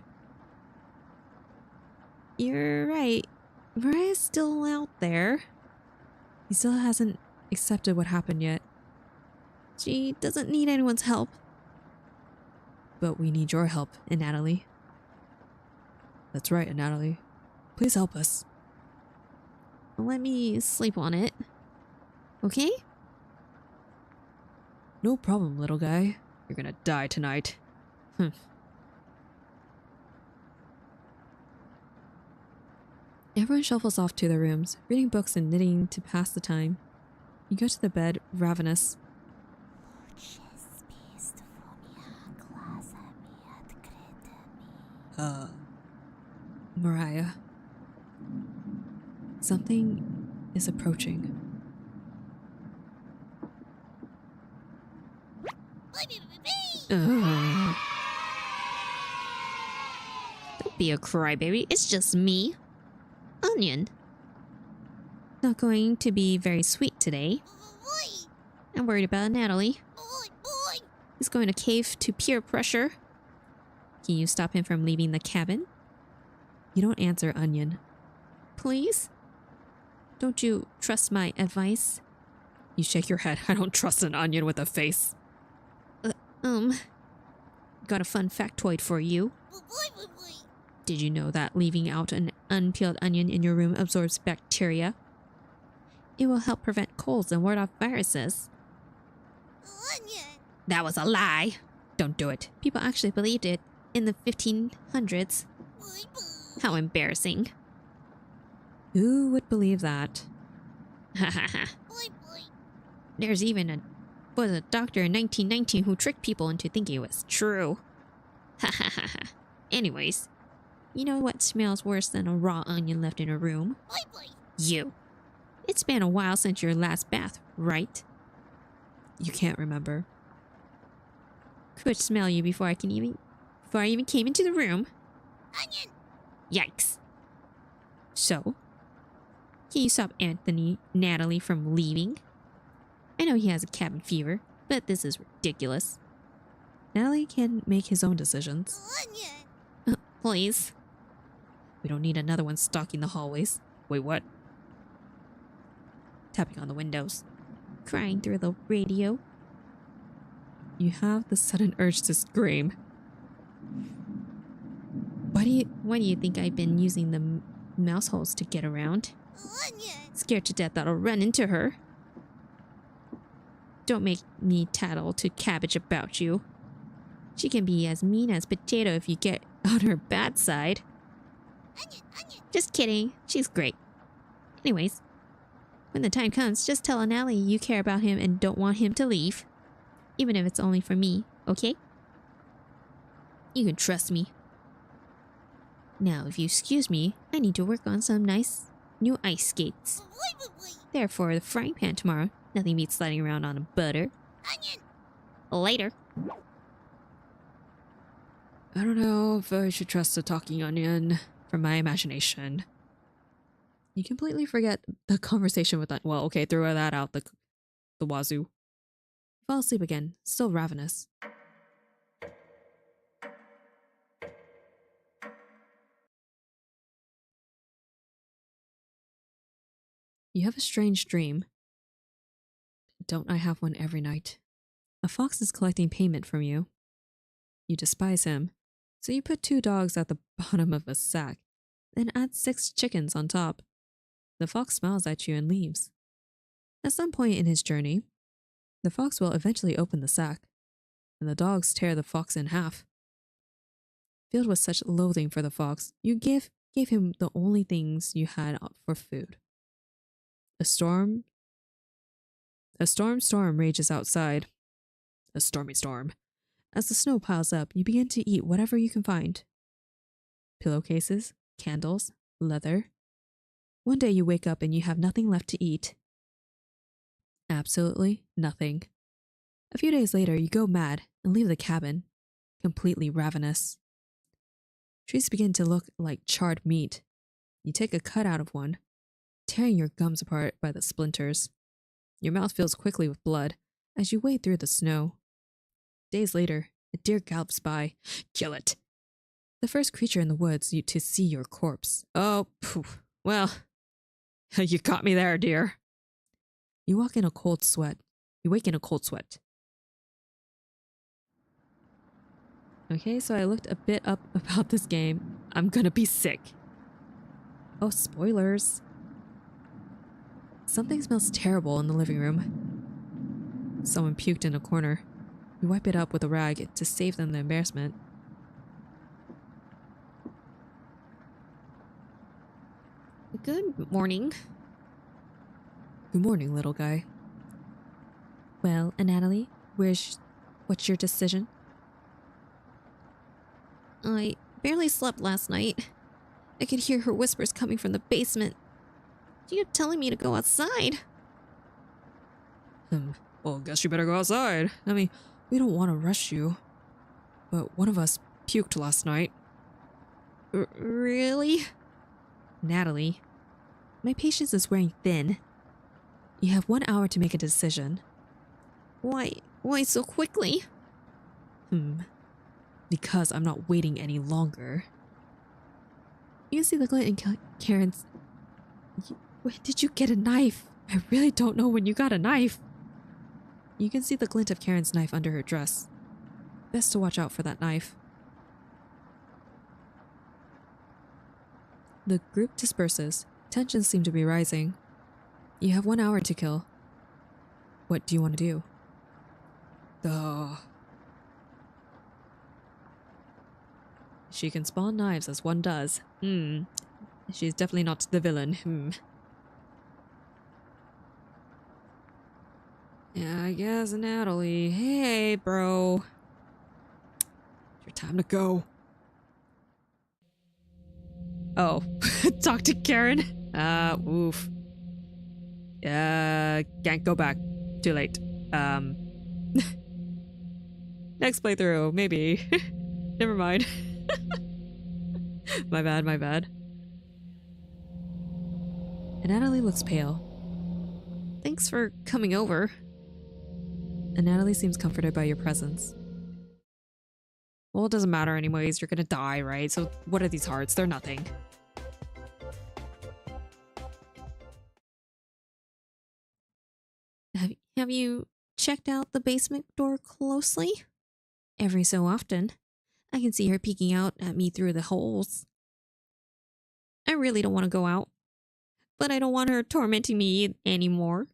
You're right. Mariah's still out there. He still hasn't accepted what happened yet. She doesn't need anyone's help. But we need your help, Natalie. That's right, Natalie. Please help us. Let me sleep on it. Okay? No problem, little guy. You're gonna die tonight. Everyone shuffles off to their rooms, reading books and knitting to pass the time. You go to the bed, ravenous. Mariah. Something is approaching. Don't be a crybaby. It's just me. Onion. Not going to be very sweet today. I'm worried about Natalie. He's going to cave to peer pressure. Can you stop him from leaving the cabin? You don't answer, Onion. Please? Don't you trust my advice? You shake your head. I don't trust an onion with a face. Got a fun factoid for you. Did you know that leaving out an unpeeled onion in your room absorbs bacteria? It will help prevent colds and ward off viruses. Onion. That was a lie. Don't do it. People actually believed it in the 1500s. How embarrassing. Who would believe that? There's even a doctor in 1919 who tricked people into thinking it was true. Anyways, you know what smells worse than a raw onion left in a room? You. It's been a while since your last bath, right? You can't remember. Could smell you before I even came into the room. Onion. Yikes. So, can you stop Natalie from leaving? I know he has a cabin fever, but this is ridiculous. Natalie can make his own decisions. Onion. Please. We don't need another one stalking the hallways. Wait, what? Tapping on the windows. Crying through the radio. You have the sudden urge to scream. Why do you think I've been using the mouse holes to get around? Onion. Scared to death that I'll run into her. Don't make me tattle to Cabbage about you. She can be as mean as Potato if you get on her bad side. Onion. Onion. Just kidding. She's great. Anyways, when the time comes, just tell Anali you care about him and don't want him to leave. Even if it's only for me, okay? You can trust me. Now, if you excuse me, I need to work on some nice new ice skates. Therefore, the frying pan tomorrow. Nothing beats sliding around on butter. Onion. Later. I don't know if I should trust the talking onion from my imagination. You completely forget the conversation with that. Well, okay, throw that out the wazoo. Fall asleep again, still ravenous. You have a strange dream. Don't I have one every night? A fox is collecting payment from you. You despise him, so you put 2 dogs at the bottom of a sack, then add 6 chickens on top. The fox smiles at you and leaves. At some point in his journey, the fox will eventually open the sack, and the dogs tear the fox in half. Filled with such loathing for the fox, you gave him the only things you had for food. A storm rages outside. A stormy storm. As the snow piles up, you begin to eat whatever you can find. Pillowcases, candles, leather. One day you wake up and you have nothing left to eat. Absolutely nothing. A few days later, you go mad and leave the cabin, completely ravenous. Trees begin to look like charred meat. You take a cut out of one, tearing your gums apart by the splinters. Your mouth fills quickly with blood as you wade through the snow. Days later, a deer gallops by. Kill it. The first creature in the woods to see your corpse. Oh, poof. Well, you got me there, dear. You wake in a cold sweat. Okay, so I looked a bit up about this game. I'm gonna be sick. Oh, spoilers. Something smells terrible in the living room. Someone puked in a corner. You wipe it up with a rag to save them the embarrassment. Good morning. Good morning, little guy. Well, Natalie, what's your decision? I barely slept last night. I could hear her whispers coming from the basement. You're telling me to go outside? Well, guess you better go outside. I mean, we don't want to rush you, but one of us puked last night. Really? Natalie, my patience is wearing thin. You have 1 hour to make a decision. Why so quickly? Because I'm not waiting any longer. You can see the glint in Karen's... When did you get a knife? I really don't know when you got a knife. You can see the glint of Karen's knife under her dress. Best to watch out for that knife. The group disperses. Tensions seem to be rising. You have 1 hour to kill. What do you want to do? She can spawn knives as one does. She's definitely not the villain. Yeah, I guess Natalie. Hey, bro. It's your time to go. Oh, talk to Karen? Oof. Can't go back. Too late. Next playthrough, maybe. Never mind. My bad. And Natalie looks pale. Thanks for coming over. And Natalie seems comforted by your presence. Well, it doesn't matter anyways. You're gonna die, right? So what are these hearts? They're nothing. Have you checked out the basement door closely? Every so often, I can see her peeking out at me through the holes. I really don't want to go out, but I don't want her tormenting me anymore.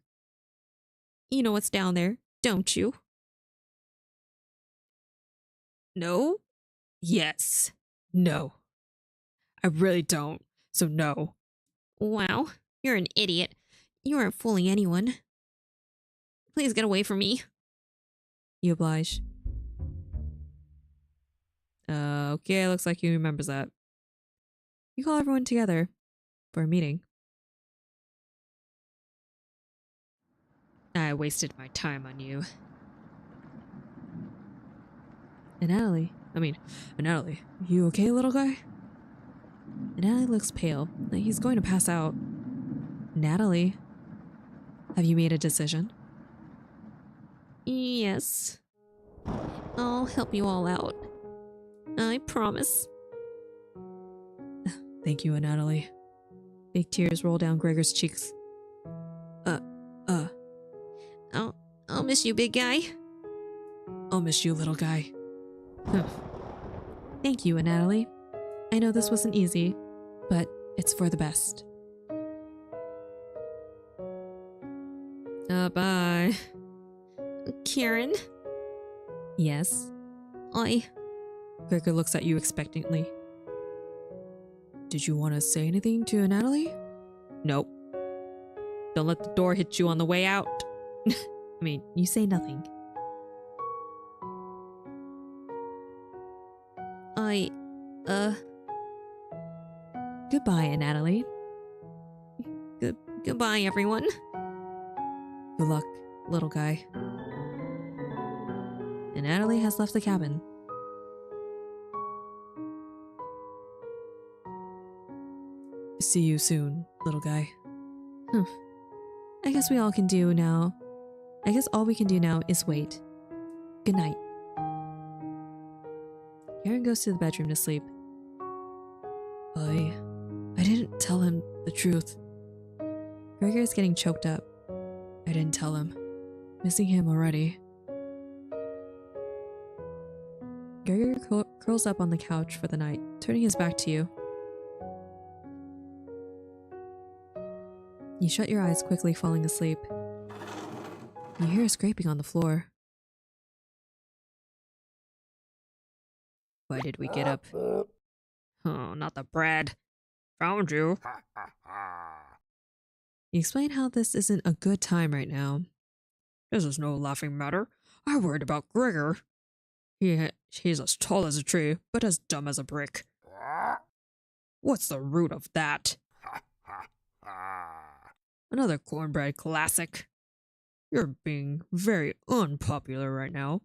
You know what's down there, don't you? No? Yes. No. I really don't. So no. Wow, you're an idiot. You aren't fooling anyone. Please get away from me. You oblige. Okay, looks like he remembers that. You call everyone together for a meeting. I wasted my time on you. And Natalie, you okay, little guy? And Natalie looks pale, like he's going to pass out. Natalie, have you made a decision? Yes. I'll help you all out. I promise. Thank you, Natalie. Big tears roll down Gregor's cheeks. I'll miss you, big guy. I'll miss you, little guy. Thank you, Natalie. I know this wasn't easy, but it's for the best. Bye. Karen, Yes? Gregor looks at you expectantly. Did you want to say anything to Natalie? Nope. Don't let the door hit you on the way out. You say nothing. Goodbye, Natalie. Goodbye, everyone. Good luck, little guy. And Natalie has left the cabin. See you soon, little guy. I guess all we can do now is wait. Good night. Karen goes to the bedroom to sleep. I didn't tell him the truth. Gregor is getting choked up. I didn't tell him. Missing him already. Gregor curls up on the couch for the night, turning his back to you. You shut your eyes, quickly falling asleep. You hear a scraping on the floor. Why did we get up? Oh, not the bread. Found you. You explain how this isn't a good time right now. This is no laughing matter. I worried about Gregor. He's as tall as a tree, but as dumb as a brick. What's the root of that? Another cornbread classic. You're being very unpopular right now.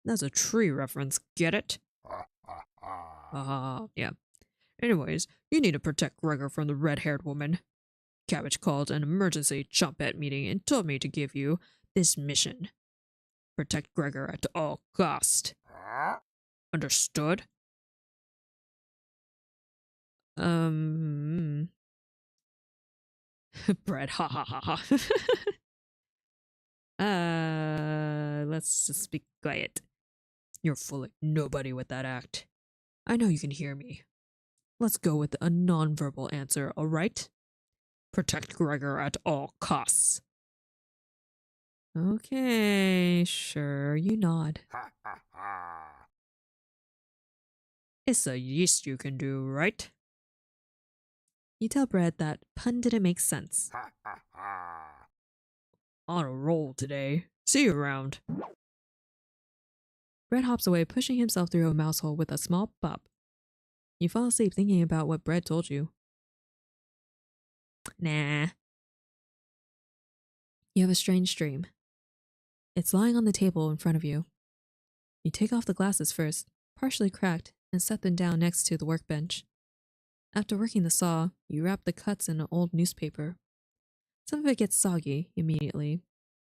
That's a tree reference, get it? Yeah. Anyways, you need to protect Gregor from the red-haired woman. Cabbage called an emergency chumpet meeting and told me to give you this mission. Protect Gregor at all cost. Understood? Bread, ha ha ha ha. Let's just be quiet. You're fooling nobody with that act. I know you can hear me. Let's go with a non-verbal answer, alright? Protect Gregor at all costs. Okay, sure, you nod. It's the least you can do, right? You tell Bread that pun didn't make sense. On a roll today. See you around. Bread hops away, pushing himself through a mouse hole with a small bop. You fall asleep thinking about what Bread told you. Nah. You have a strange dream. It's lying on the table in front of you. You take off the glasses first, partially cracked, and set them down next to the workbench. After working the saw, you wrap the cuts in an old newspaper. Some of it gets soggy immediately,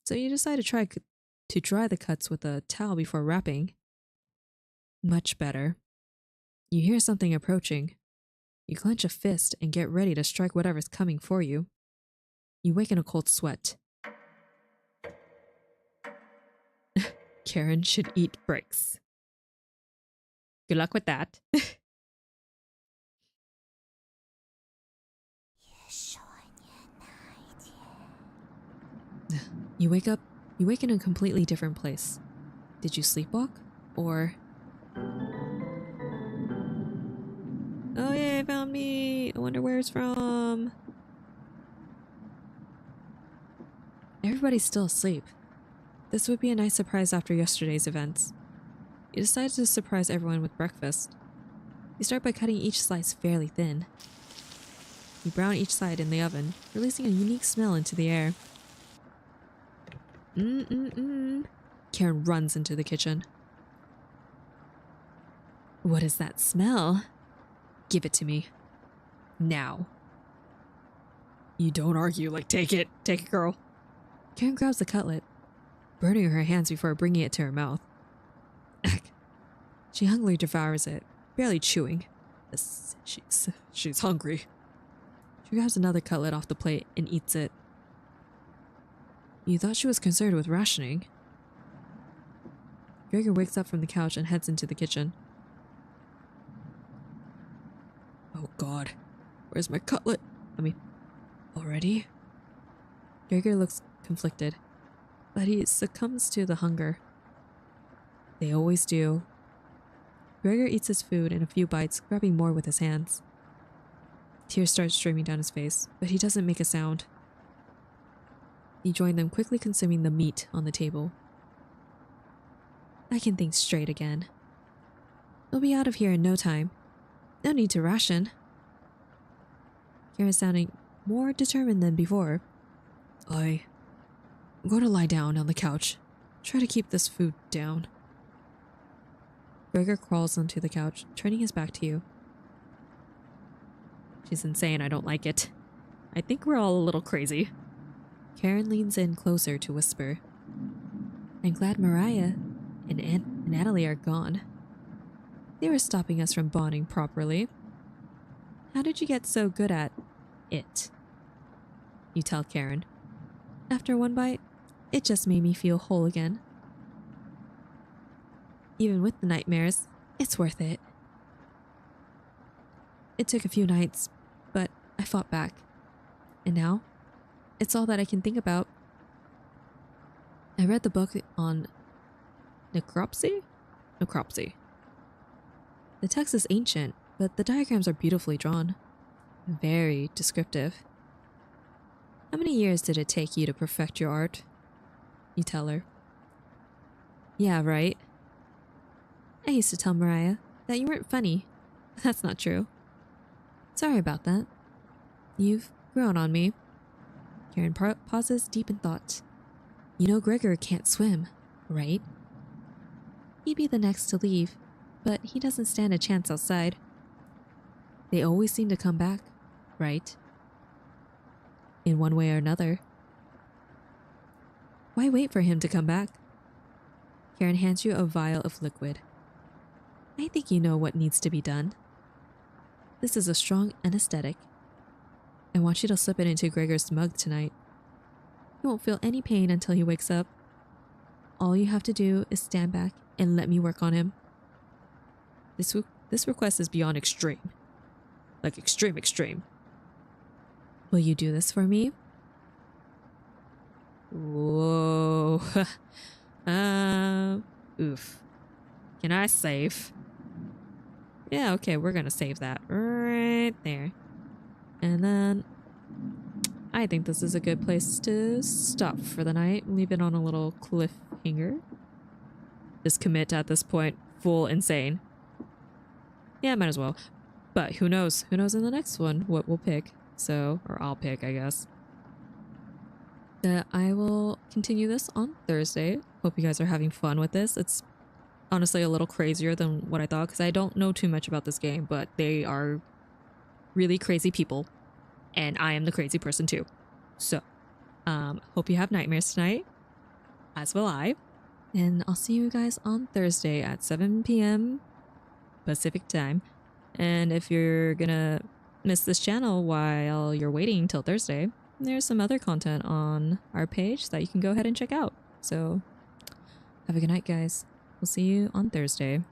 so you decide to dry the cuts with a towel before wrapping. Much better. You hear something approaching. You clench a fist and get ready to strike whatever's coming for you. You wake in a cold sweat. Karen should eat bricks. Good luck with that. You wake in a completely different place. Did you sleepwalk? Or... Oh yeah, I found me! I wonder where it's from. Everybody's still asleep. This would be a nice surprise after yesterday's events. You decide to surprise everyone with breakfast. You start by cutting each slice fairly thin. You brown each side in the oven, releasing a unique smell into the air. Karen runs into the kitchen. What is that smell? Give it to me. Now. You don't argue, like, take it, girl. Karen grabs the cutlet, burning her hands before bringing it to her mouth. She hungrily devours it, barely chewing. She's hungry. She grabs another cutlet off the plate and eats it. You thought she was concerned with rationing. Gregor wakes up from the couch and heads into the kitchen. Oh God, where's my cutlet? Already? Gregor looks conflicted, but he succumbs to the hunger. They always do. Gregor eats his food in a few bites, grabbing more with his hands. Tears start streaming down his face, but he doesn't make a sound. You join them, quickly consuming the meat on the table. I can think straight again. We'll be out of here in no time. No need to ration. Karen's sounding more determined than before. I'm going to lie down on the couch. Try to keep this food down. Gregor crawls onto the couch, turning his back to you. She's insane, I don't like it. I think we're all a little crazy. Karen leans in closer to whisper. I'm glad Mariah and Natalie are gone. They were stopping us from bonding properly. How did you get so good at it? You tell Karen. After one bite, it just made me feel whole again. Even with the nightmares, it's worth it. It took a few nights, but I fought back. And now, it's all that I can think about. I read the book on necropsy? Necropsy. The text is ancient, but the diagrams are beautifully drawn. Very descriptive. How many years did it take you to perfect your art? You tell her. Yeah, right. I used to tell Mariah that you weren't funny. That's not true. Sorry about that. You've grown on me. Karen pauses, deep in thought. You know Gregor can't swim, right? He'd be the next to leave, but he doesn't stand a chance outside. They always seem to come back, right? In one way or another. Why wait for him to come back? Karen hands you a vial of liquid. I think you know what needs to be done. This is a strong anesthetic. I want you to slip it into Gregor's mug tonight. He won't feel any pain until he wakes up. All you have to do is stand back and let me work on him. This request is beyond extreme. Like extreme. Will you do this for me? Whoa. Oof. Can I save? Yeah, okay, we're gonna save that right there. And then I think this is a good place to stop for the night. Leave it on a little cliffhanger. Just commit at this point. Full insane. Yeah, might as well. But who knows? Who knows in the next one what we'll pick. So, or I'll pick, I guess. I will continue this on Thursday. Hope you guys are having fun with this. It's honestly a little crazier than what I thought because I don't know too much about this game, but they are really crazy people. And I am the crazy person too. So, hope you have nightmares tonight. As will I. And I'll see you guys on Thursday at 7 p.m. Pacific time. And if you're gonna miss this channel while you're waiting till Thursday, there's some other content on our page that you can go ahead and check out. So, have a good night, guys. We'll see you on Thursday.